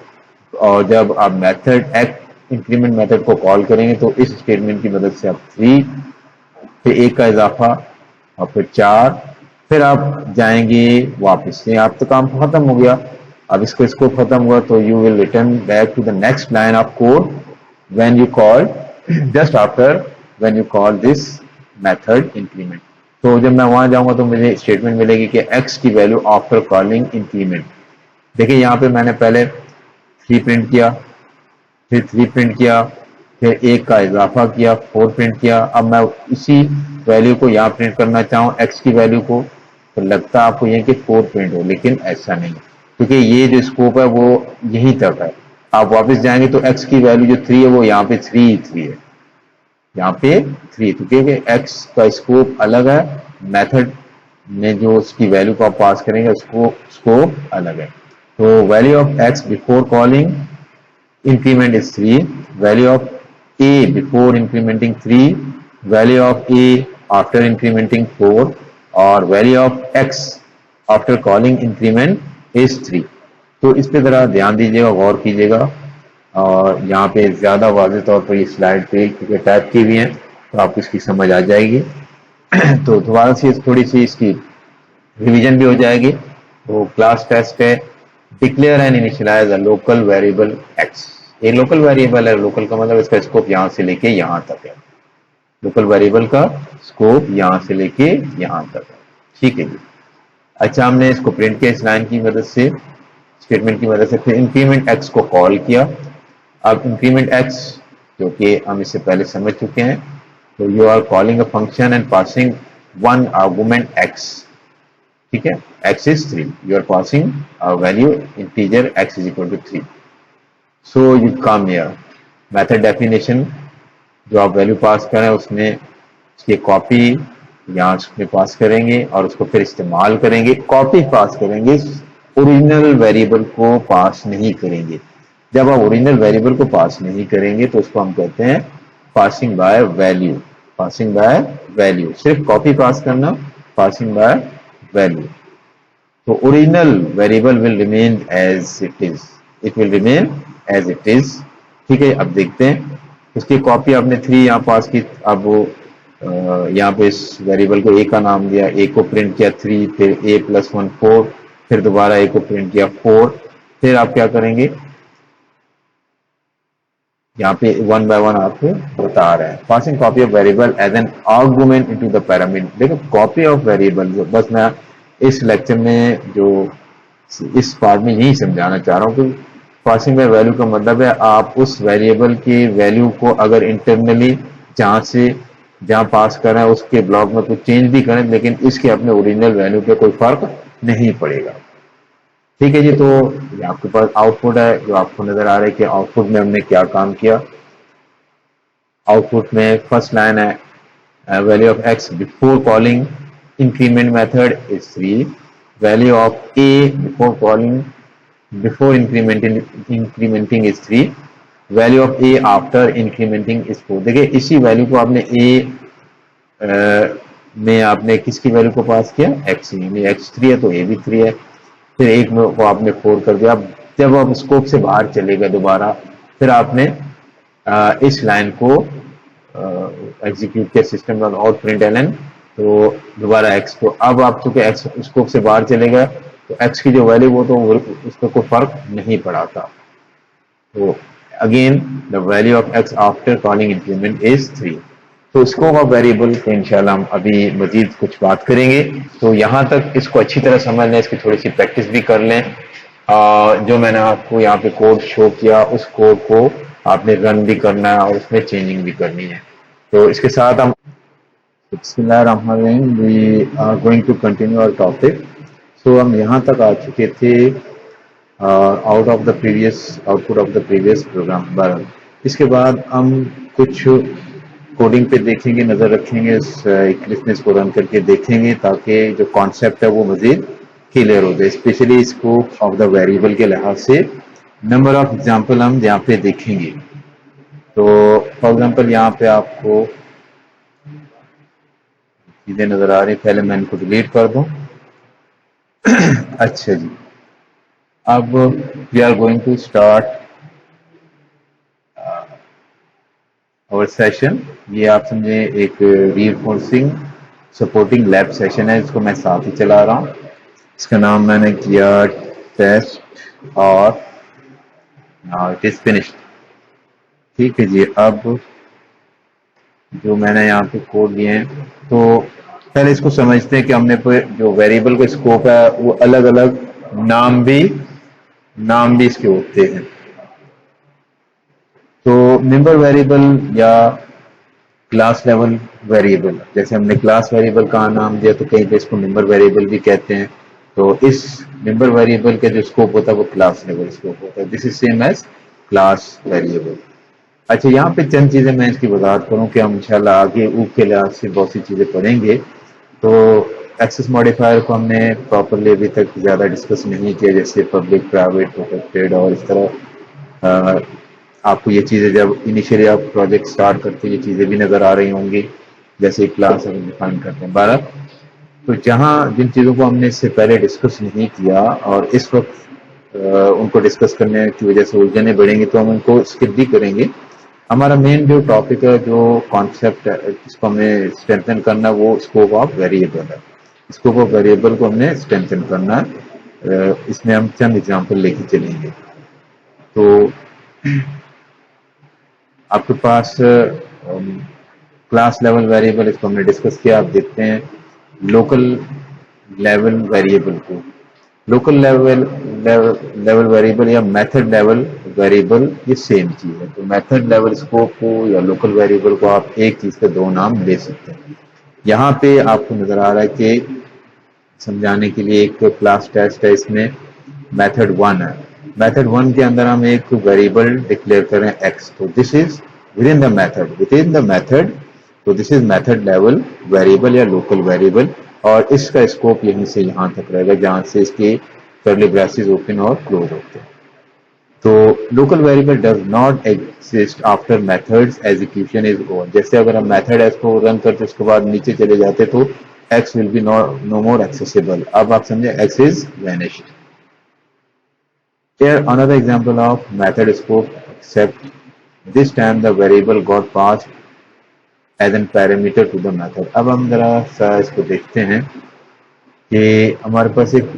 और जब आप मेथड एक्ट इंक्रीमेंट मेथड को कॉल करेंगे तो इस स्टेटमेंट की मदद से आप 3, फिर एक का इजाफा और फिर 4, फिर आप जाएंगे वापस से, आप तो काम खत्म हो गया। अब इसको खत्म हुआ तो you will return back to the next line of code when you call, just after when you call this method increment. तो जब मैं वहां जाऊंगा तो मुझे स्टेटमेंट मिलेगी कि x की वैल्यू आफ्टर कॉलिंग इंक्रीमेंट। देखिए यहाँ पे मैंने पहले 3 प्रिंट किया, फिर 3 प्रिंट किया, फिर एक का इजाफा किया, 4 प्रिंट किया। अब मैं इसी वैल्यू को यहाँ प्रिंट करना चाहूँ x की वैल्यू को, तो लगता है आपको ये कि 4 प्रिंट हो, लेकिन ऐसा नहीं, क्योंकि ये जो स्कोप है वो यहीं तक है। आप वापस जाएंगे तो x की वैल्यू जो 3 है वो यहाँ पे 3 है, यहाँ पे 3, क्योंकि x का स्कोप अलग है, मेथड में जो उसकी वैल्यू को आप पास करेंगे उसको स्कोप अलग है। तो value of x before calling increment is 3, value of a before incrementing 3, value of a after incrementing 4, और value of x after calling increment is 3। तो इस पे जरा ध्यान दीजिएगा, गौर कीजिएगा, और यहाँ पे ज्यादा वाज़ेह तौर पर ये स्लाइड पे क्योंकि टाइप की हुई है तो आपको इसकी समझ आ जाएगी। तो दोबारा से थोड़ी सी इसकी रिवीजन भी हो जाएगी। तो क्लास टेस्ट है, declare and initialize a local variable x। ये लोकल वेरिएबल है, लोकल का मतलब इसका स्कोप यहाँ से लेके यहाँ तक है, लोकल वेरिएबल का स्कोप यहाँ से लेके यहाँ तक है, ठीक है जी। अच्छा, हमने इसको प्रिंट किया इस लाइन की मदद से, स्टेटमेंट की मदद से, फिर इंक्रीमेंट x को कॉल किया। अब इंक्रीमेंट x जो कि हम इससे पहले समझ चुके हैं, तो you are calling a function and passing one argument x, ठीक है, x is 3, you are passing a value integer x is equal to 3। so you come here, method definition, जो आप वैल्यू पास करें उसमें उसकी कॉपी यहाँ उसमें पास करेंगे और उसको फिर इस्तेमाल करेंगे। कॉपी पास करेंगे, ओरिजिनल वेरिएबल को पास नहीं करेंगे। जब आप ओरिजिनल वेरिएबल को पास नहीं करेंगे तो उसको हम कहते हैं passing by value, passing by value, सिर्फ कॉपी पास करना, पासिंग बाय वैल्यू। तो original variable will remain as it is, it will remain as it is, ठीक है। अब देखते हैं उसकी कॉपी आपने 3 यहाँ पास की, अब वो यहाँ पे इस वेरिएबल को a का नाम दिया, a को प्रिंट किया 3, फिर a + 1 4, फिर दोबारा a को प्रिंट किया 4, फिर आप क्या करेंगे, यहाँ पे 1 by 1 आपको बता रहे हैं, passing copy of variable as an argument into the parameter. देखो कॉपी ऑफ वेरिएबल, बस मैं इस लेक्चर में जो इस पार्ट में यही समझाना चाह रहा हूँ कि पासिंग बाय वैल्यू का मतलब है आप उस वेरिएबल की वैल्यू को अगर इंटरनली जहाँ पास करें उसके ब्लॉक में कुछ चेंज भी करें, लेकिन इसके अपने ओरिजिनल वैल्यू पे कोई फर्क नहीं पड़ेगा, ठीक है जी। तो ये आपके पास आउटपुट है जो आपको नजर आ रहा है कि आउटपुट में हमने क्या काम किया। आउटपुट में फर्स्ट लाइन है value of x before calling increment method is 3, value of a before calling before incrementing is 3, value of a after incrementing is 4। देखिए इसी वैल्यू को आपने a में आपने किसकी वैल्यू को पास किया, x, यानी x 3 है तो a भी 3 है, फिर एक को आपने 4 कर दिया। जब आप स्कोप से बाहर चलेगा दोबारा, फिर आपने इस लाइन को एग्जीक्यूट किया system dot out print L N, तो दोबारा x को, अब आप चूंकि x स्कोप से बाहर चलेगा तो x की जो वैल्यू वो तो उस पर कोई फर्क नहीं पड़ा था। तो again the value of x after calling increment is 3। तो स्कोप ऑफ वेरिएबल को इंशाल्लाह हम अभी मजीद कुछ बात करेंगे। तो यहाँ तक इसको अच्छी तरह समझ लें, इसकी थोड़ी सी प्रैक्टिस भी कर लें। जो मैंने आपको यहाँ पे कोड शो किया उस कोड को आपने रन भी करना है और उसमें चेंजिंग भी करनी है। तो इसके साथ हम we are going to continue our topic. So हम यहाँ तक आ चुके थे out of the previous output of the previous program. इसके बाद हम कुछ कोडिंग पे देखेंगे, नजर रखेंगे, इस इक्लिप्स को रन करके देखेंगे ताकि जो कॉन्सेप्ट है वो मजीद क्लियर हो जाए, specially scope of the variable के लिहाज से। नंबर ऑफ एग्जाम्पल हम यहाँ पे देखेंगे। तो फॉर एग्जाम्पल यहाँ पे आपको चीजें नजर आ रही, पहले मैं इनको डिलीट कर दूं। अच्छा जी, अब we are going to start our session. ये आप समझे एक रीइंफोर्सिंग सपोर्टिंग लैब सेशन है, इसको मैं साथ ही चला रहा हूँ। इसका नाम मैंने किया टेस्ट और इट इज फिनिश्ड। ठीक है जी, अब जो मैंने यहाँ पे कोड लिए हैं, तो पहले इसको समझते हैं कि हमने जो वेरिएबल का स्कोप है वो अलग अलग नाम भी इसके होते हैं। तो मेंबर वेरिएबल या क्लास लेवल वेरिएबल, जैसे हमने क्लास वेरिएबल का नाम दिया तो कहीं पे इसको मेंबर वेरिएबल भी कहते हैं। तो इस मेंबर वेरिएबल का जो स्कोप होता है वो क्लास लेवल स्कोप होता है। This is same as class variable. अच्छा, यहाँ पे चंद चीजें मैं इसकी वजाहत करूँ कि हम इंशाल्लाह आगे ऊप के लिहाज से बहुत सी चीजें पढ़ेंगे। तो एक्सेस मॉडिफायर को हमने प्रॉपरली अभी तक ज्यादा डिस्कस नहीं किया, जैसे पब्लिक, प्राइवेट, प्रोटेक्टेड और इस तरह आपको ये चीजें जब इनिशियली आप प्रोजेक्ट स्टार्ट करते हैं ये चीजें भी नजर आ रही होंगी, जैसे क्लास हम डिफाइन करते हैं 12। तो जहाँ जिन चीजों को हमने इससे पहले डिस्कस नहीं किया और इस वक्त उनको डिस्कस करने की वजह से उलझने बढ़ेंगे, तो हम उनको स्किप भी करेंगे। हमारा मेन जो टॉपिक है, जो कॉन्सेप्ट है जिसको हमें स्ट्रेंथन करना, वो स्कोप ऑफ वेरिएबल है। स्कोप ऑफ वेरिएबल को हमने स्ट्रेंथन करना है। इसमें हम चंद एग्जांपल लेके चलेंगे। तो आपके पास क्लास लेवल वेरिएबल, इसको हमने डिस्कस किया। आप देखते हैं लोकल लेवल वेरिएबल को, लोकल लेवल वेरिएबल या मेथड लेवल वेरिएबल ये सेम चीज है। तो मेथड लेवल स्कोप को या लोकल वेरिएबल को आप एक चीज के दो नाम ले सकते हैं। यहाँ पे आपको नजर आ रहा है कि समझाने के लिए एक क्लास टेस्ट है, इसमें मेथड 1 है। मेथड 1 के अंदर हम एक वेरिएबल डिक्लेयर करें x, तो this is within the method, तो this is method level variable या लोकल वेरिएबल, और इसका स्कोप यहीं से यहां तक रहेगा जहां से इसके कर्ली ब्रेसेस ओपन और क्लोज होते हैं। तो local variable does not exist after methods execution is over. जैसे अगर हम मेथड एक्स को रन करते उसके बाद नीचे चले जाते तो x will be no more accessible. अब आप समझे x is vanished. Here another example of method scope, except this time the variable got passed as an parameter to the method। अब हम जरा सा इसको देखते हैं कि हमारे पास एक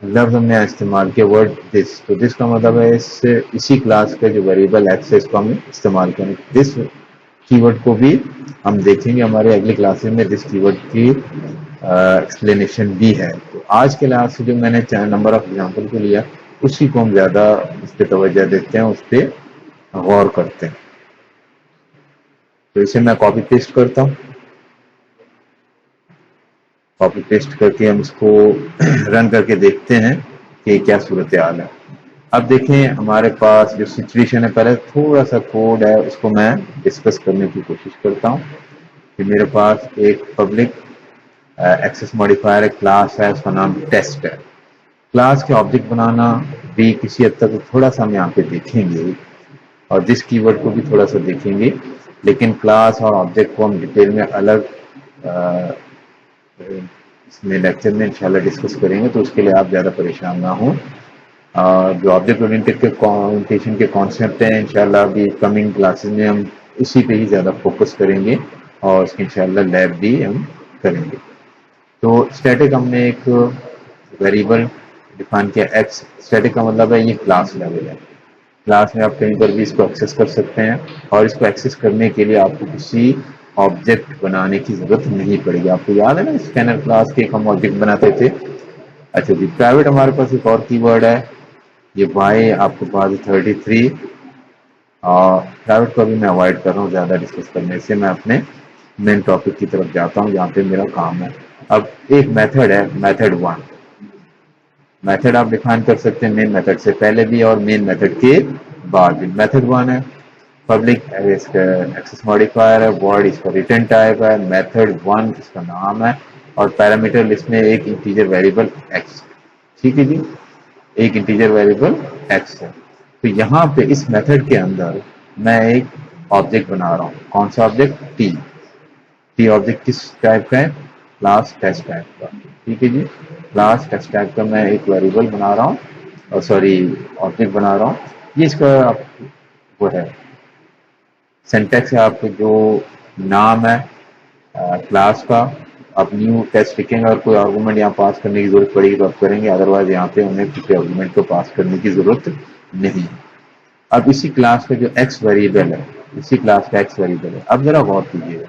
लफ्ज हमने इस्तेमाल किया वर्ड दिस। तो दिस का मतलब है इसी क्लास का जो वेरिएबल एक्स है इसको हम इस्तेमाल करें। दिस कीवर्ड को भी हम देखेंगे हमारे अगली क्लासेस में, दिस कीवर्ड की एक्सप्लेनेशन भी है। तो आज के लिहाज से जो मैंने नंबर ऑफ एग्जाम्पल को लिया उसी को हम ज्यादा उस पर तवज्जो देते हैं, उस पर गौर करते हैं। तो इसे मैं कॉपी पेस्ट करता हूं, कॉपी पेस्ट करके हम इसको रन करके देखते हैं कि क्या सूरत हाल है। अब देखें हमारे पास जो सिचुएशन है, पहले थोड़ा सा कोड है उसको मैं डिस्कस करने की कोशिश करता हूं कि मेरे पास एक पब्लिक एक्सेस मॉडिफायर क्लास है, उसका नाम टेस्ट है। क्लास के ऑब्जेक्ट बनाना भी किसी हद तक थोड़ा सा हम यहाँ पे देखेंगे और दिस कीवर्ड को भी थोड़ा सा देखेंगे, लेकिन क्लास और ऑब्जेक्ट को हम डिटेल में अलग इसमें लेक्चर में इंशाल्लाह डिस्कस करेंगे। तो उसके लिए आप ज़्यादा परेशान ना हो। जो ऑब्जेक्ट ओरिएंटेशन के कॉन्सेप्ट हैं इंशाल्लाह अभी कमिंग क्लासेस में हम इसी पे ही ज़्यादा फोकस करेंगे और उसकी इंशाल्लाह लैब भी हम करेंगे। तो स्टैटिक हमने एक वेरिएबल डिफाइन किया एक्स। स्टैटिक का मतलब है ये क्लास लेवल है। क्लास में आप कहीं पर भी इसको एक्सेस कर सकते हैं और इसको एक्सेस करने के लिए आपको किसी ऑब्जेक्ट बनाने की जरूरत नहीं पड़ेगी। आपको याद है ना स्कैनर क्लास के हम ऑब्जेक्ट बनाते थे। अच्छा जी, प्राइवेट हमारे पास एक और कीवर्ड है, ये वाई आपको पास 33 और प्राइवेट को भी मैं अवॉइड कर रहा हूँ ज़्यादा डिस्कस करने से। मैं अपने मेन टॉपिक की तरफ जाता हूँ जहाँ पे मेरा काम है। अब एक मेथड है मेथड 1। मेथड आप डिफाइन कर सकते हैं मेन मेथड से पहले भी और मेन मेथड के बाद भी। मेथड 1 है पब्लिक एक्सेस मॉडिफायर है, वर्ड इसका रिटर्न टाइप है, मेथड 1 इसका नाम है और पैरामीटर लिस्ट में एक इंटीजर वेरिएबल एक्स। ठीक है जी, एक इंटीजर वेरिएबल एक्स है। तो यहाँ पे इस मेथड के अंदर मैं एक ऑब्जेक्ट बना रहा हूँ। कौन सा ऑब्जेक्ट? टी। टी ऑब्जेक्ट किस टाइप का है? क्लास टेस्ट टाइप का। ठीक है जी, क्लास टेस्ट टाइप का मैं एक वेरिएबल बना रहा हूँ, और सॉरी ऑब्जेक्ट बना रहा हूँ। ये इसका वो है सिंटैक्स है, आपको जो नाम है क्लास का, आप न्यू टेस्ट लिखेंगे और कोई आर्गुमेंट यहाँ पास करने की जरूरत पड़ेगी तो आप करेंगे, अदरवाइज यहाँ पे हमें किसी आर्गुमेंट को पास करने की जरूरत नहीं है। अब इसी क्लास का जो एक्स वेरिएबल है, इसी क्लास का एक्स वेरिएबल है। अब जरा गौर कीजिएगा,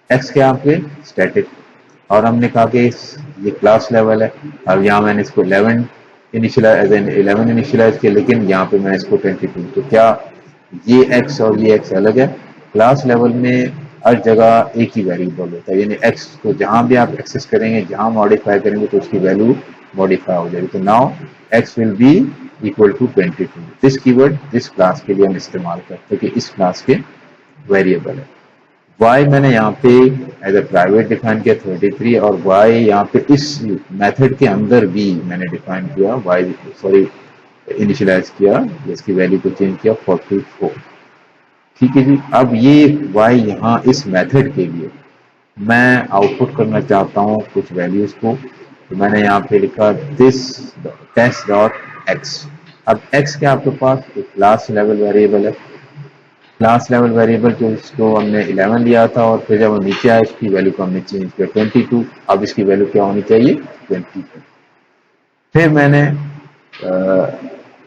एक्स क्या आपके स्टैटिक, और हमने कहा कि ये क्लास लेवल है। अब यहाँ मैंने इसको 11 इनिशियलाइज 11 इनिशियलाइज किया, लेकिन यहाँ पे मैं इसको 22। तो क्या ये एक्स और ये एक्स अलग है? क्लास लेवल में हर जगह एक ही वेरिएबल होता है, यानी एक्स को जहां भी आप एक्सेस करेंगे, जहां मॉडिफाई करेंगे तो उसकी वैल्यू मॉडिफाई हो जाएगी। तो now X will be equal to 22। This keyword जिस क्लास के लिए हम इस्तेमाल करते हैं कि इस क्लास के वेरिएबल है। y मैंने यहाँ पे एज ए प्राइवेट डिफाइन किया 33, और y यहाँ पे इस मेथड के अंदर भी मैंने डिफाइन किया y, सॉरी इनिशियलाइज किया, इसकी वैल्यू को चेंज किया 44। ठीक है जी, अब ये y यहाँ इस मेथड के लिए मैं आउटपुट करना चाहता हूँ कुछ वैल्यूज को, तो मैंने यहाँ पे लिखा दिस टेस्ट डॉट एक्स। अब x क्या आपके पास एक क्लास लेवल वेरिएबल है। क्लास लेवल वेरिएबल जो इसको हमने 11 लिया था, और फिर जब हम नीचे आए इसकी वैल्यू को हमने चेंज किया 22। अब इसकी वैल्यू क्या होनी चाहिए? 22। फिर मैंने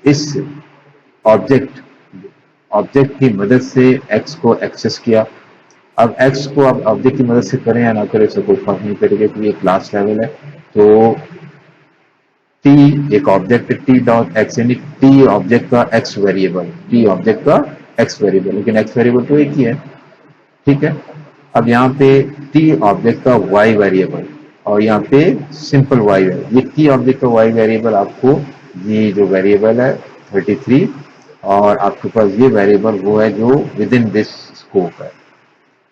इस ऑब्जेक्ट ऑब्जेक्ट की मदद से x को एक्सेस किया। अब x को आप ऑब्जेक्ट की मदद से करें या ना करें, इससे कोई फर्क नहीं पड़ेगा, क्योंकि ये क्लास लेवल है। तो t एक ऑब्जेक्ट t डॉट एक्स, यानी t ऑब्जेक्ट का x वेरिएबल, t ऑब्जेक्ट का x वेरिएबल, लेकिन x वेरिएबल तो एक ही है। ठीक है, अब यहाँ पे t ऑब्जेक्ट का y वेरिएबल, और यहाँ पे सिंपल y है। ये t ऑब्जेक्ट का y वेरिएबल आपको, ये जो वेरिएबल है 33, और आपके पास ये वेरिएबल वो है जो विद इन दिस स्कोप है।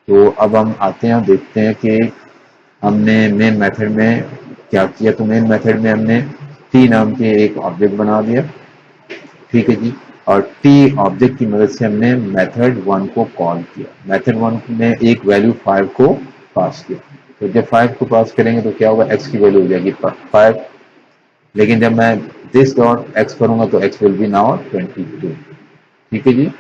तो अब हम आते हैं और देखते हैं कि हमने मेन मेथड में क्या किया। तो मेन मेथड में हमने t नाम के एक ऑब्जेक्ट बना दिया। ठीक है जी, और t ऑब्जेक्ट की मदद से हमने मेथड 1 को कॉल किया। मेथड 1 में एक वैल्यू 5 को पास किया। तो जब 5 को पास करेंगे तो क्या होगा? x की वैल्यू हो जाएगी 5। लेकिन जब मैं दिस डॉट x करूंगा तो x विल बी नाउ 22। ठीक है जी,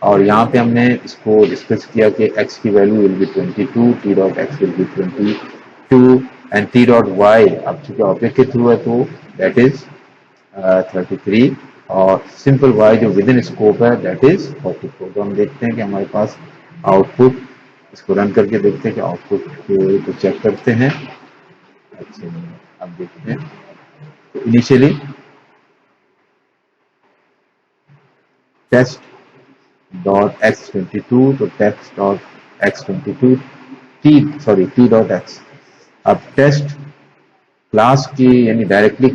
और यहाँ पे हमने इसको डिस्कस किया कि x की value will be 22, t dot x will B 22, and t dot y अब चूंकि ऑब्जेक्ट के थ्रू है तो दैट इज 33, और सिंपल y जो विद इन स्कोप है दैट इज 44। तो हम देखते हैं कि हमारे पास आउटपुट, इसको रन करके देखते हैं कि आउटपुट को चेक करते हैं। अच्छा, अब देखते हैं। तो इनिशियली टेस्ट डॉट एक्स 22, तो test dot X 22 T dot X. अब टेस्ट क्लास की, यानी डायरेक्टली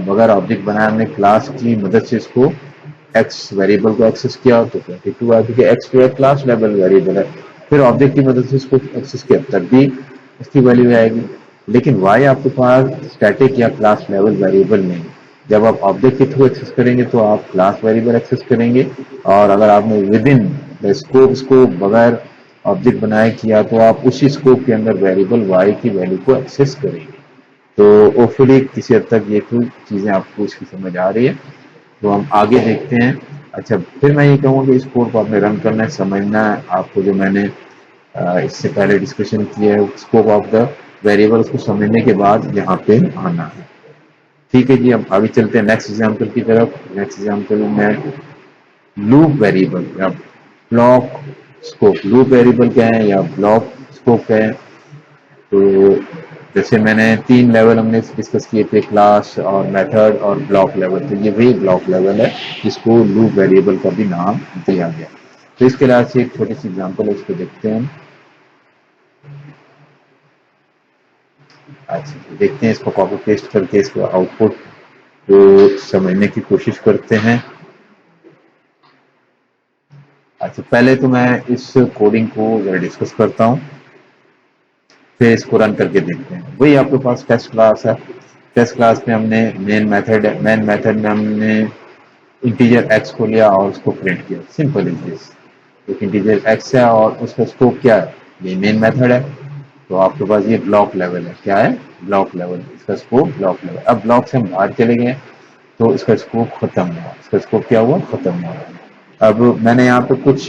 बगैर ऑब्जेक्ट बनाए हमने क्लास की मदद से इसको एक्स वेरिएबल को एक्सेस किया तो 22 आया, क्योंकि एक्स जो है क्लास लेवल वेरिएबल है। फिर ऑब्जेक्ट की मदद से इसको एक्सेस किया तब भी इसकी वैल्यू आएगी। लेकिन वाई आपके पास स्टैटिक या क्लास लेवल वेरिएबल नहीं। जब आप ऑब्जेक्ट के थ्रू एक्सेस करेंगे तो आप क्लास वेरिएबल एक्सेस करेंगे, और अगर आपने विद इन द स्कोप इसको बगैर ऑब्जेक्ट बनाए किया तो आप उसी स्कोप के अंदर वेरिएबल वाई की वैल्यू को एक्सेस करेंगे। तो होपफुली किसी हद तक ये कुछ चीज़ें आपको इसकी समझ आ रही है। तो हम आगे देखते हैं। अच्छा, फिर मैं ये कहूँगा कि इस कोड को आपने रन करना है, समझना है आपको, जो मैंने इससे पहले डिस्कशन किया है स्कोप ऑफ द वेरिएबल, उसको समझने के बाद यहाँ पे आना है। ठीक है जी, अब आगे चलते हैं नेक्स्ट एग्जाम्पल की तरफ। नेक्स्ट एग्जाम्पल में लूप वेरिएबल या ब्लॉक स्कोप, लूप वेरिएबल क्या है या ब्लॉक स्कोप क्या है। तो जैसे मैंने 3 लेवल हमने डिस्कस किए थे, क्लास और मेथड और ब्लॉक लेवल, तो ये वही ब्लॉक लेवल है जिसको लूप वेरिएबल का भी नाम दिया गया। तो इसके लिहाज से एक छोटी सी एग्जांपल है, उसको देखते हैं। अच्छा, देखते हैं, इसको कॉपी पेस्ट करके इसका आउटपुट को समझने की कोशिश करते हैं। अच्छा, पहले तो मैं इस कोडिंग को जरा डिस्कस करता हूँ, फिर इसको रन करके देखते हैं। वही आपके पास टेस्ट क्लास है, टेस्ट क्लास में हमने मेन मेथड में हमने इंटीजर x को लिया और उसको प्रिंट किया। Simple is this. एक इंटीजर x है और उसका स्कोप क्या है, ये मेन मेथड है। तो आपके पास ये ब्लॉक लेवल है, क्या है, ब्लॉक लेवल, इसका स्कोप ब्लॉक लेवल। अब ब्लॉक से हम बाहर चले गए तो इसका स्कोप खत्म हुआ, इसका स्कोप क्या हुआ, खत्म हुआ। अब मैंने यहाँ पे कुछ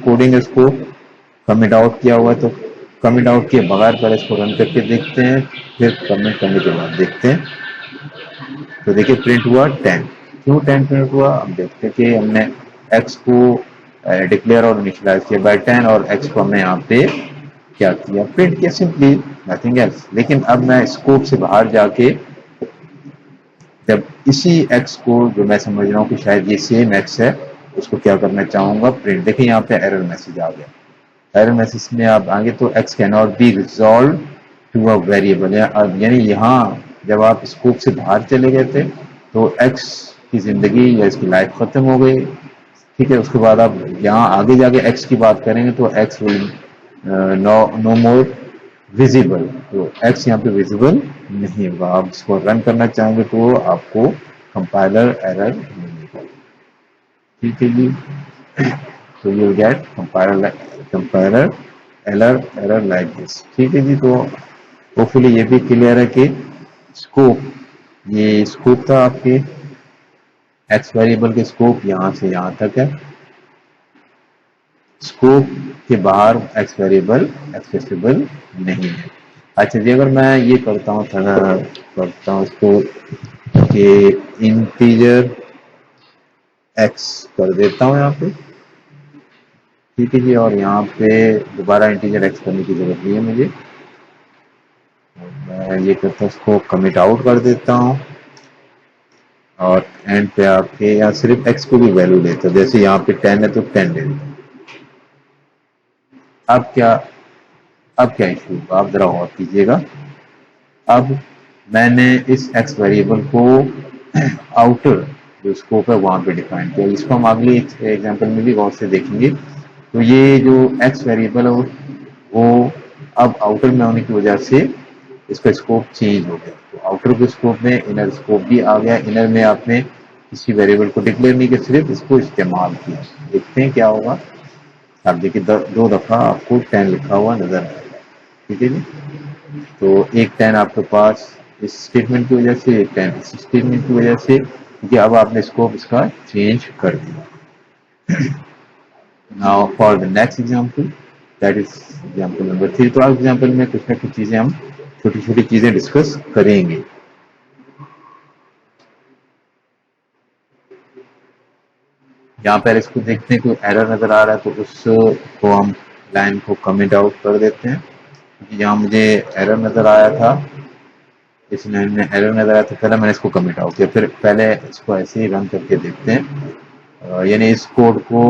कोडिंग इसको कमिट आउट किया हुआ है, तो कमिट आउट किए बगैर पहले इसको रन करके देखते हैं, फिर कमिट करने के बाद देखते हैं। तो देखिए प्रिंट हुआ 10। क्यों 10 प्रिंट हुआ, हम देखते हैं कि हमने x को डिक्लेयर और इनिशियलाइज किया बाय 10 और x को हमने यहाँ पे क्या किया, प्रिंट किया, सिंपली नथिंग एल्स। लेकिन अब मैं स्कोप से बाहर जाके जब इसी x को जो मैं समझ रहा हूँ कि शायद ये सेम x है, उसको क्या करना चाहूंगा, प्रिंट। देखिए यहाँ पे एरर मैसेज आ गया। एरर मैसेज में आप आगे तो x can not be resolve to a variable, यानी यहाँ जब आप स्कोप से बाहर चले गए थे तो x की जिंदगी या इसकी लाइफ खत्म हो गई, ठीक है। उसके बाद आप यहाँ आगे जाके x की बात करेंगे तो x will no more visible, तो x यहाँ पे विजिबल नहीं होगा। आप इसको रन करना चाहेंगे तो आपको कंपाइलर एरर मिलेगा, ठीक है जी। तो you get compiler error like this, ठीक है जी। तो होपफुली ये भी क्लियर है कि स्कोप, ये स्कोप था आपके एक्स वेरिएबल के स्कोप यहाँ से यहाँ तक है, स्कोप के बाहर एक्स वेरिएबल एक्सेसिबल नहीं है। अच्छा जी, अगर मैं ये करता हूँ इसको कि इंटीजर एक्स कर देता हूँ यहाँ पे, ठीक है जी, और यहाँ पे दोबारा इंटीजर एक्स करने की जरूरत नहीं है मुझे। मैं ये करता हूँ, इसको कमिट आउट कर देता हूँ और एंड पे आपके यहाँ सिर्फ x को भी वैल्यू लेता हूँ, जैसे यहाँ पे 10 है तो 10 ले लेता हूँ। अब क्या इशू, आप जरा गौर कीजिएगा। अब मैंने इस x वेरिएबल को आउटर जो स्कोप है वहां पे डिफाइन किया, इसको हम अगली एग्जांपल में भी गौर से देखेंगे। तो ये जो x वेरिएबल है वो अब आउटर में होने की वजह से इसका स्कोप चेंज हो गया। तो आउटर के स्कोप में इनर स्कोप भी आ गया। इनर में आपने किसी वेरिएबल को डिक्लेयर नहीं किया, सिर्फ इसको इस्तेमाल किया। देखते हैं क्या होगा। आप देखिए 2 दफा आपको 10 लिखा हुआ नजर आएगा, ठीक है जी। तो एक 10 आपके पास इस स्टेटमेंट की वजह से, एक 10 इस स्टेटमेंट की वजह से, क्योंकि अब आपने स्कोप इसका चेंज कर दिया। Now for the next example, that is example number 3। तो आज एग्जांपल में कुछ ना कुछ चीजें हम छोटी छोटी चीजें डिस्कस करेंगे। यहाँ पर इसको देखते हैं कोई एरर नजर आ रहा है तो उसको हम लाइन को कमेंट आउट कर देते हैं। यहाँ मुझे एरर नजर आया था, इस लाइन में एरर नजर आया था, पहले मैंने इसको कमेंट आउट किया, फिर पहले इसको ऐसे ही रन करके देखते हैं, यानी इस कोड को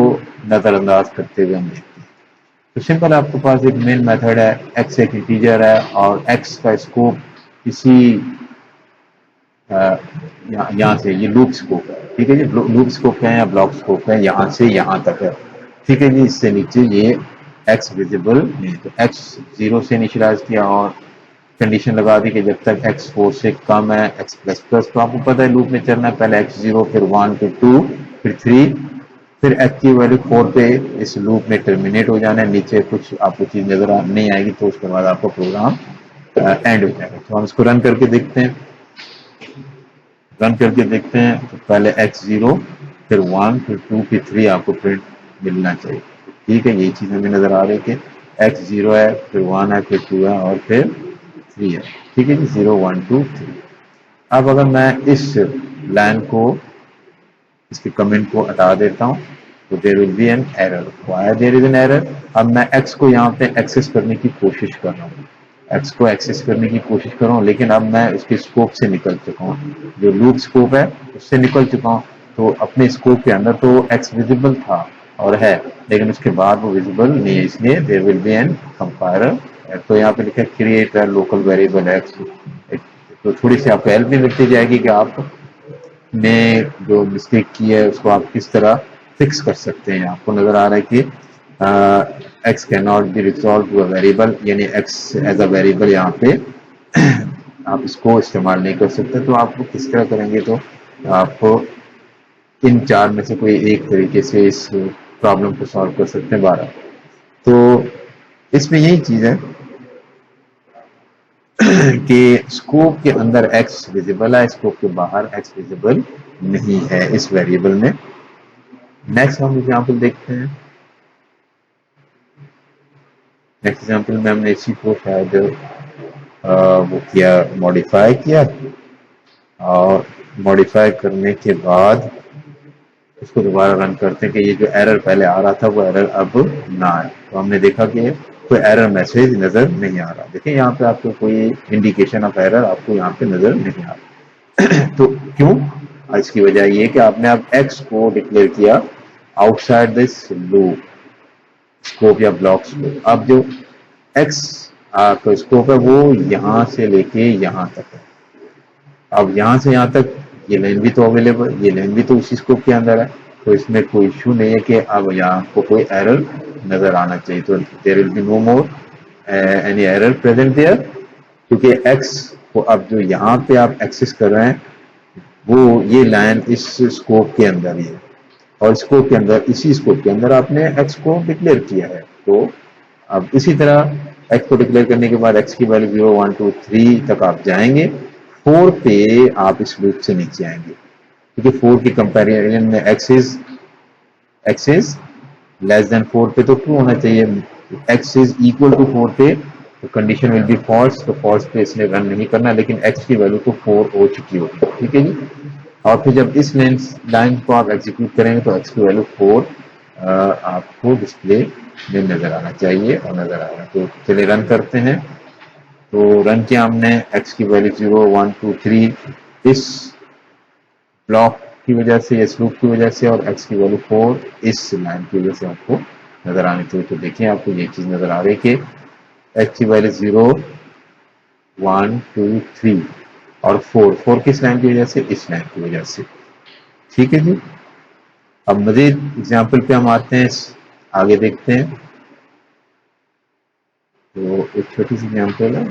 नजरअंदाज करते हुए हम देखते हैं। तो सिंपल आपके पास एक मेन मेथड है, एक्स एक इंटीजर है और एक्स का स्कोप इसी यहाँ से, ये लूप स्कोप है, ठीक है जी। लूप स्कोप है या ब्लॉक स्कोप है, यहाँ से यहाँ तक है, ठीक है जी। इससे नीचे ये x विजिबल नहीं। तो x 0 से इनिशियलाइज किया और कंडीशन लगा दी कि जब तक x 4 से कम है x प्लस प्लस, तो आपको पता है लूप में चलना है, पहले x 0 फिर 1 फिर 2 फिर 3, फिर x की वैल्यू 4 पे इस लूप में टर्मिनेट हो जाना है। नीचे कुछ आपको चीज नजर नहीं आएगी तो उसके बाद आपका प्रोग्राम एंड हो जाएगा। तो हम इसको रन करके देखते हैं। तो पहले x0 फिर 1 फिर 2 फिर 3 आपको प्रिंट मिलना चाहिए, ठीक है। यही चीज हमें नजर आ रही है कि x0 है फिर 1 है फिर 2 है और फिर 3 है, ठीक है जी। 0 1 2 3। अब अगर मैं इस लाइन को, इसके कमेंट को हटा देता हूं तो there will be an error. Why there is an error? अब मैं x को यहाँ पे एक्सेस करने की कोशिश कर रहा हूँ, x को एक्सेस करने की कोशिश कर रहा हूँ, लेकिन अब मैं उसके स्कोप से निकल चुका हूँ, जो लूप स्कोप है उससे निकल चुका हूँ। तो अपने स्कोप के अंदर तो x विजिबल था और है, लेकिन उसके बाद वो विजिबल नहीं है, इसलिए there will be an compiler. तो यहाँ पे लिखा है create a local variable x। तो थोड़ी सी आपको हेल्प भी मिलती जाएगी कि आपने जो मिस्टेक की है उसको आप किस तरह फिक्स कर सकते हैं। आपको नजर आ रहा है कि x can not be resolve to a variable, यानी x एज अ वेरिएबल यहाँ पे आप इसको इस्तेमाल नहीं कर सकते। तो आप किस तरह करेंगे, तो आप इन चार में से कोई एक तरीके से इस प्रॉब्लम को सॉल्व कर सकते हैं 12। तो इसमें यही चीज़ है कि स्कोप के अंदर x विजिबल है, स्कोप के बाहर x विजिबल नहीं है इस वेरिएबल में। नेक्स्ट हम एग्जांपल देखते हैं। नेक्स्ट एग्जांपल में हमने इसी को शायद वो किया, मॉडिफाई किया, और मॉडिफाई करने के बाद इसको दोबारा रन करते हैं कि ये जो एरर पहले आ रहा था वो एरर अब ना आए। तो हमने देखा कि कोई एरर मैसेज नजर नहीं आ रहा। देखिए यहाँ पे आपको कोई इंडिकेशन ऑफ एरर आपको यहाँ पे नजर नहीं आ रहा। तो क्यों? इसकी वजह ये कि आपने अब एक्स को डिक्लेयर किया आउटसाइड दिस लूप स्कोप या ब्लॉक स्कोप। अब जो एक्स का स्कोप है वो यहाँ से लेके यहाँ तक है। अब यहाँ से यहाँ तक ये लाइन भी तो अवेलेबल, ये लाइन भी तो उसी स्कोप के अंदर है, तो इसमें कोई इशू नहीं है कि अब यहाँ आपको कोई एरर नजर आना चाहिए। तो there will be no more any error present there, क्योंकि एक्स को अब जो यहाँ पे आप एक्सेस कर रहे हैं वो ये लाइन इस स्कोप के अंदर ही है, और स्कोप के अंदर इसी स्कोप के अंदर आपने एक्स को डिक्लेयर किया है। तो अब इसी तरह एक्स को डिक्लेयर करने के बाद एक्स की वैल्यू 0 1 2 3 तक आप जाएंगे, 4 पे आप इस लूप से नीचे आएंगे, क्योंकि 4 की कंपैरिजन में एक्स इज लेस देन 4 पे तो ट्रू होना चाहिए, एक्स इज इक्वल टू 4 पे तो कंडीशन विल बी फॉल्स। तो फॉल्स पे इसने रन नहीं करना, लेकिन एक्स की वैल्यू तो 4 हो चुकी होगी, ठीक है जी। और फिर जब इस लाइन को आप एग्जीक्यूट करेंगे तो एक्स की वैल्यू 4 आपको डिस्प्ले में नजर आना चाहिए, और नजर आ रहा है। तो चलिए रन करते हैं। तो रन किया हमने, एक्स की वैल्यू 0 1 2 3 इस ब्लॉक की वजह से, इस लूप की वजह से, और एक्स की वैल्यू 4 इस लाइन की वजह से आपको नजर आनी चाहिए। तो देखिए आपको ये चीज नजर आ रही है कि एक्स की वैल्यू 0 1 2 3 और 4 किस लाइन की वजह से? इस लाइन की वजह से, ठीक है जी। अब मजीद एग्जाम्पल पे हम आते हैं, आगे देखते हैं। तो एक छोटी सी एग्जाम्पल है,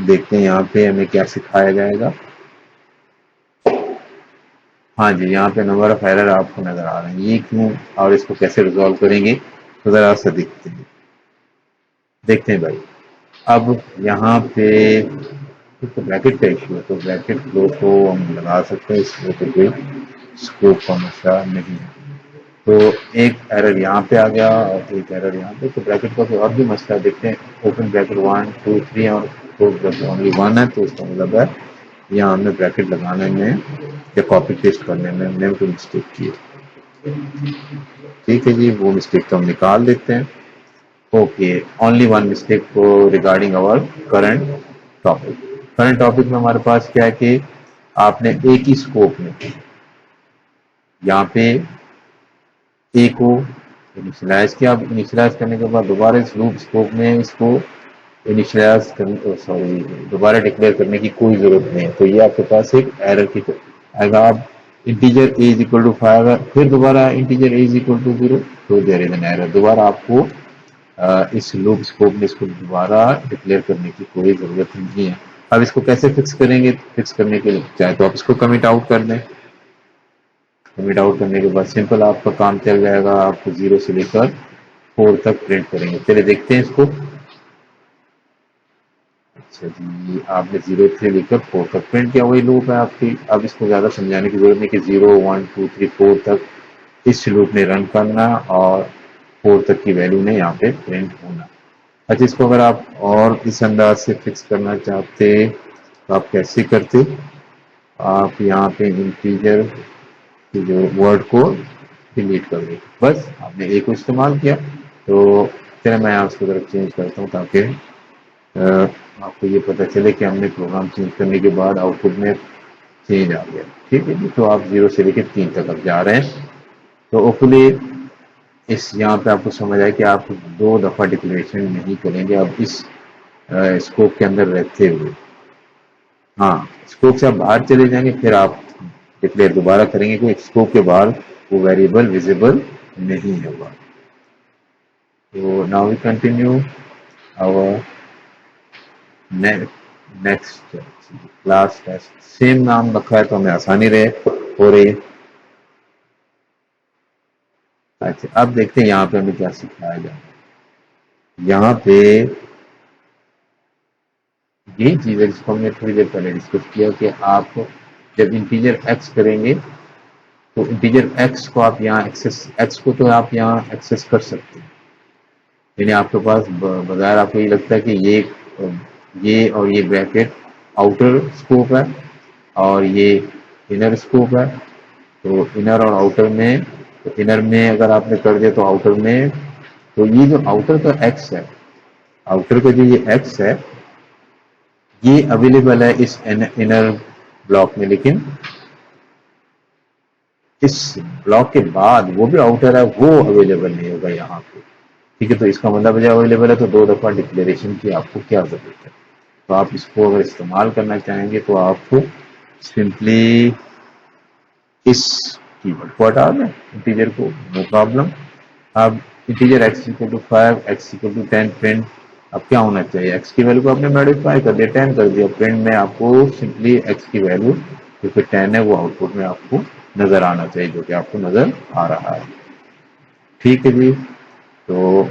देखते हैं यहाँ पे हमें क्या सिखाया जाएगा। हाँ जी, यहाँ पे नंबर ऑफ एरर आपको नजर आ रहे हैं, ये क्यों और इसको कैसे रिजॉल्व करेंगे, तो जरा सा देखते हैं भाई। अब यहाँ पे तो ब्रैकेट का इशू है, तो ब्रैकेट फ्लो को हम लगा सकते हैं, इसमें तो कोई स्कोप का मसला नहीं है। तो एक एरर यहाँ पे आ गया और एक एरर यहाँ पे, तो ब्रैकेट का कोई और भी मसला देखते हैं। ओपन ब्रैकेट 1 2 3 और क्लोज ब्रैकेट ओनली 1 है, तो इसका मतलब है यहाँ हमने ब्रैकेट लगाने में या कॉपी पेस्ट करने में हमने कोई मिस्टेक की है, ठीक है जी। वो मिस्टेक तो हम निकाल देते हैं। Okay, only one mistake regarding our current topic. Current topic में हमारे पास क्या है कि आपने एक ही स्कोप में यहाँ पे ए को इनिशियलाइज किया। अब इनिशियलाइज करने के बाद दोबारा इस लूप स्कोप में इसको इनिशियलाइज दोबारा डिक्लेयर करने की कोई जरूरत नहीं है। तो ये आपके पास एक एरर की आएगा। आप integer A is equal to 5 फिर दोबारा integer A is equal to 0, तो देयर इज एन एरर। दोबारा आपको इस लूप स्कोप में इसको दोबारा डिक्लेयर करने की कोई जरूरत नहीं है। अब इसको कैसे फिक्स करेंगे? फिक्स करने के लिए चाहे तो आप इसको कमिट आउट कर दें। कमिट आउट करने के बाद सिंपल आपका काम चल जाएगा। आप 0 से लेकर 4 तक प्रिंट करेंगे। चलिए देखते हैं इसको। अच्छा जी, आपने 0 से लेकर 4 तक प्रिंट किया, वही लूप है आपकी। अब इसको ज्यादा समझाने की जरूरत नहीं कि 0 1 2 3 4 तक इस लूप ने रन करना और 4 तक की वैल्यू ने यहाँ पे प्रिंट होना। अच्छा, इसको अगर आप और इस अंदाज से फिक्स करना चाहते तो आप कैसे करते? आप यहाँ पे इंटीजर की जो वर्ड को डिलीट कर दे, बस आपने ए को इस्तेमाल किया। तो चलिए मैं यहाँ उसको तरफ चेंज करता हूँ ताकि आपको ये पता चले कि हमने प्रोग्राम चेंज करने के बाद आउटपुट में चेंज आ गया, ठीक है जी। तो आप 0 से लेकर 3 तक अब जा रहे हैं। तो होपफुली इस यहाँ पे आपको समझ आए कि आप 2 दफा डिक्लेरेशन नहीं करेंगे अब इस स्कोप के अंदर रहते हुए। हाँ, स्कोप से आप बाहर चले जाएंगे फिर आप डिक्लेयर दोबारा करेंगे कि स्कोप के बाहर वो वेरिएबल विजिबल नहीं होगा। तो now we continue our next class test, same नाम रखा है तो हमें आसानी रहे हो रही है। अच्छा, अब देखते हैं यहाँ पे हमें क्या सिखाया जाए। यहाँ पे यही चीज है जिसको हमने थोड़ी देर पहले डिस्कस किया कि आप जब इंटीजर एक्स करेंगे तो इंटीजर एक्स को आप यहाँ एक्सेस, एक्स को तो आप यहाँ एक्सेस कर सकते हैं, यानी आपके पास बगैर आपको ये लगता है कि ये और ये ब्रैकेट आउटर स्कोप है और ये इनर स्कोप है, तो इनर और आउटर में, तो इनर में अगर आपने कर दिया तो आउटर में, तो ये जो आउटर का एक्स है, आउटर का जो ये एक्स है ये अवेलेबल है इस इनर ब्लॉक में, लेकिन इस ब्लॉक के बाद वो भी आउटर है वो अवेलेबल नहीं होगा यहाँ पे। ठीक है, तो इसका मतलब जब अवेलेबल है तो 2 दफा डिक्लेरेशन की आपको क्या जरूरत है। तो आप इसको अगर इस्तेमाल करना चाहेंगे तो आपको सिंपली इस कीवर्ड को हटा दें इंटीजर को, नो प्रॉब्लम। अब integer x equal to 5, x equal to 10 print, अब क्या होना चाहिए, x की वैल्यू को आपने मॉडिफाई कर दिया, 10 कर दिया, प्रिंट में आपको सिंपली x की वैल्यू जो कि 10 है वो आउटपुट में आपको नजर आना चाहिए, जो कि आपको नजर आ रहा है। ठीक है जी, तो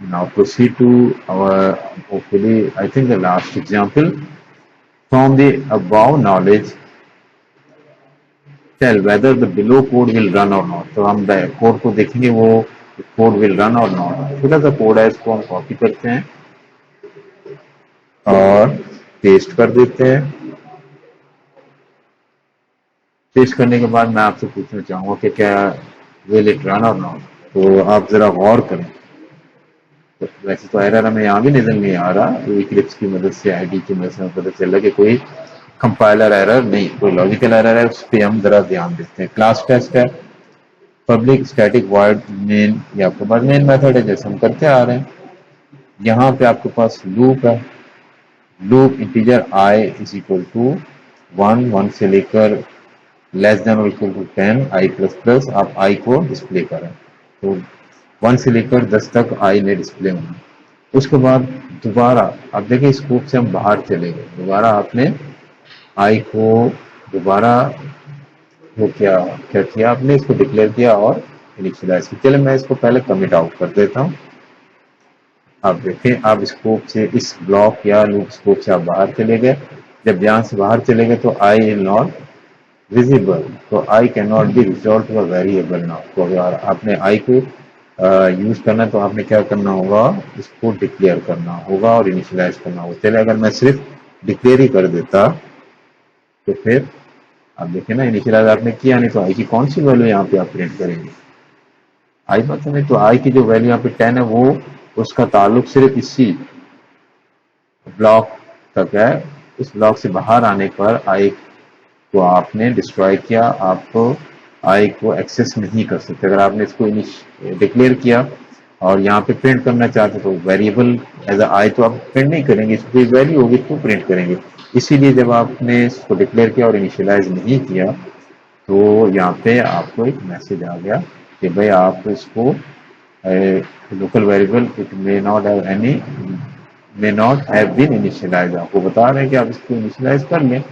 now proceed to our hopefully I think the last example. From the above knowledge tell whether the below code will run or not। तो हम कोड को देखेंगे वो कोड विल रन और नॉट। छोटा सा कोड है, इसको हम कॉपी करते हैं और पेस्ट कर देते हैं। पेस्ट करने के बाद मैं आपसे पूछना चाहूंगा कि क्या विल इट रन और नॉट। तो आप जरा गौर करें, तो वैसे तो एरर हमें यहाँ भी नजर नहीं आ रहा, तो इक्लिप्स की मदद से, आईडी की मदद से पता चल रहा कि कोई कंपाइलर एरर नहीं, कोई लॉजिकल एरर है, उस पर हम जरा ध्यान देते हैं। क्लास टेस्ट है, पब्लिक स्टैटिक वॉइड मेन, ये आपके पास मेन मेथड है जैसे हम करते आ रहे हैं। यहाँ पे आपके पास लूप है, loop integer i is equal to 1 से लेकर less than or equal to 10 i plus plus आप i को डिस्प्ले करें, तो 1 से लेकर 10 तक i ने डिस्प्ले होना। उसके बाद दोबारा आप देखिए स्कोप से हम बाहर चले गए, दोबारा आपने i को दोबारा वो क्या क्या किया आपने, इसको डिक्लेयर किया और इनिशियलाइज किया। चले मैं इसको पहले कमिट आउट कर देता हूँ। आप देखें, आप स्कोप से इस ब्लॉक या लूप स्कोप से आप बाहर चले गए, जब यहाँ से बाहर चले गए तो आई इज नॉट विजिबल, तो I can not be resolve to a variable now. तो अगर आपने आई को यूज करना है तो आपने क्या करना होगा, इसको डिक्लेयर करना होगा और इनिशियलाइज करना होगा। चले अगर मैं सिर्फ डिक्लेयर ही कर देता तो फिर आप देखें ना, इनिशियलाइज आपने किया नहीं तो आई की कौन सी वैल्यू यहाँ पे आप प्रिंट करेंगे, आई पता नहीं, तो आई की जो वैल्यू यहाँ पे 10 है वो उसका ताल्लुक सिर्फ इसी ब्लॉक तक है। इस ब्लॉक से बाहर आने पर आई को आपने डिस्ट्रॉय किया, आप आई को एक्सेस नहीं कर सकते। अगर आपने इसको डिक्लेयर किया और यहाँ पे प्रिंट करना चाहते तो वेरिएबल एज आई तो आप प्रिंट नहीं करेंगे, इसकी वैल्यू होगी तो प्रिंट करेंगे। इसीलिए जब आपने इसको डिक्लेयर किया और इनिशियलाइज नहीं किया तो यहाँ पे आपको एक मैसेज आ गया कि भाई आप इसको local variable it may not have any may not have been initialize, आपको बता रहे हैं कि आप इसको इनिशियलाइज कर लें।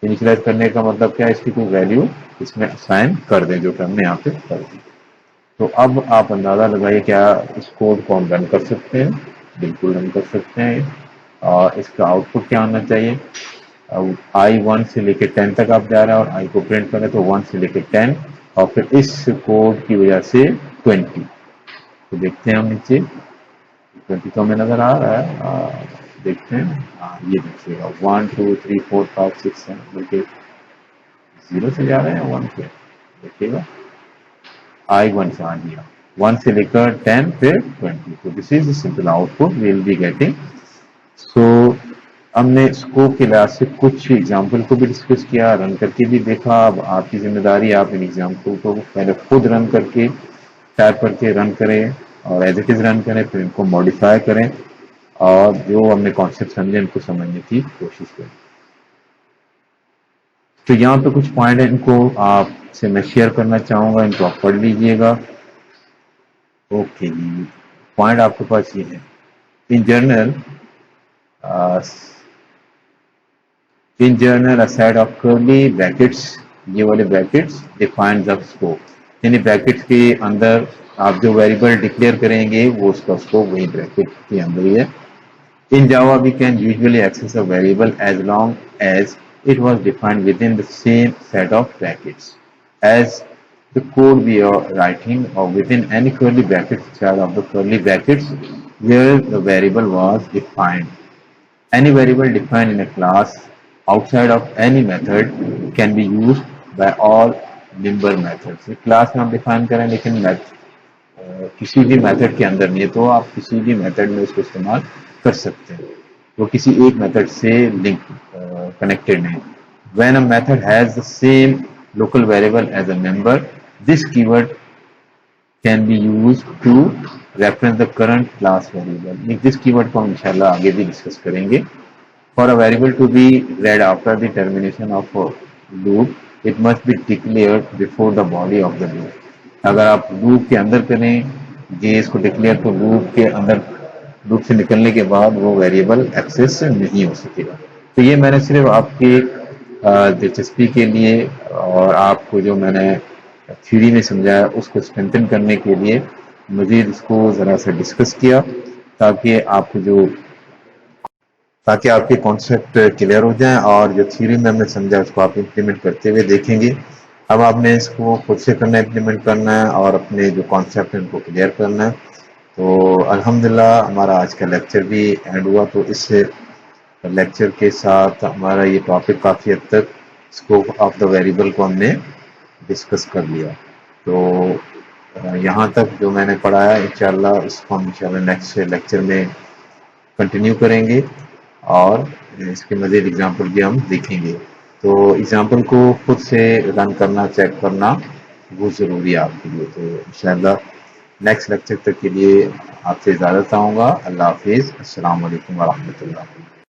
इनिशियलाइज करने का मतलब क्या है, इसकी कोई वैल्यू इसमें असाइन कर दें, जो कि हमने यहाँ पे कर दी। तो अब आप अंदाजा लगाइए क्या इस कोड को हम रन कर सकते हैं, बिल्कुल रन कर सकते हैं। और इसका आउटपुट क्या आना चाहिए, आई 1 से लेकर 10 तक आप जा रहे हैं और आई को प्रिंट करें तो 1 से लेकर 10 और फिर इस कोड की वजह से 20। तो देखते हैं हम नीचे 20 तो हमें नजर आ रहा है, देखते हैं। ये देखिएगा 1 2 3 4 5 6 7 बल्कि 0 से जा रहे हैं 1 पे, देखिएगा आई 1 से आ गया, 1 से लेकर 10 फिर 20। तो this is simple output we will be getting. So हमने स्कोप के लिहाज से कुछ एग्जाम्पल को भी डिस्कस किया, रन करके भी देखा। अब आपकी जिम्मेदारी है, आप इन एग्जाम्पल को पहले खुद रन करके टाइप करके रन करें और एज इट इज रन करें, फिर इनको मॉडिफाई करें और जो हमने कॉन्सेप्ट समझे इनको समझने की कोशिश करें। तो यहाँ पे कुछ पॉइंट है, इनको आपसे मैं शेयर करना चाहूंगा, इनको आप पढ़ लीजिएगा। ओके जी, पॉइंट आपके पास ये है, in general in general a set of curly brackets, ये वाले ब्रैकेट्स डिफाइन द स्कोप, यानी ब्रैकेट्स के अंदर आप जो वेरिएबल डिक्लेयर करेंगे वो उसका स्कोप वही ब्रैकेट के अंदर ही है। In Java, we can usually access a variable as long as it was defined within the same set of brackets as the code we are writing, or within any curly brackets inside of the curly brackets where the variable was defined. Any variable defined in a class outside of any method can be used by all member methods. ये class में हम define करें लेकिन किसी भी method के अंदर नहीं है, तो आप किसी भी मेथड में उसको इस्तेमाल कर सकते हैं, वो किसी एक मेथड से लिंक कनेक्टेड नहीं। When a method has the same local variable as a member, this keyword can be used to reference the current class variable। this keyword को हम इंशाल्लाह आगे भी डिस्कस करेंगे। For a variable to be read after the termination of a loop, it must be declared before the body of the loop। अगर आप loop के अंदर करें ये इसको डिक्लेयर, तो लूप के अंदर, लूप से निकलने के बाद वो वेरिएबल एक्सेस नहीं हो सकेगा। तो ये मैंने सिर्फ आपके दिलचस्पी के लिए और आपको जो मैंने थ्योरी में समझाया उसको स्ट्रेंथन करने के लिए मजीद इसको ज़रा सा डिस्कस किया, ताकि आपके कॉन्सेप्ट क्लियर हो जाएं और जो थ्योरी में हमने समझा उसको आप इम्प्लीमेंट करते हुए देखेंगे। अब आपने इसको खुद से करना, इम्प्लीमेंट करना है और अपने जो कॉन्सेप्ट है उनको क्लियर करना है। तो अल्हम्दुलिल्लाह हमारा आज का लेक्चर भी एंड हुआ। तो इस लेक्चर के साथ हमारा ये टॉपिक काफ़ी हद तक स्कोप ऑफ द वेरिएबल को हमने डिस्कस कर लिया। तो यहाँ तक जो मैंने पढ़ाया इंशाल्लाह इसको हम इंशाल्लाह नेक्स्ट लेक्चर में कंटिन्यू करेंगे और इसके मज़ीद एग्जाम्पल भी हम देखेंगे। तो एग्जाम्पल को खुद से रन करना, चेक करना बहुत ज़रूरी है आपके लिए। तो इंशाल्लाह नेक्स्ट लेक्चर तक के लिए आपसे इजाज़त चाहूँगा। अल्लाह हाफिज़। अस्सलाम वालेकुम व रहमतुल्लाह।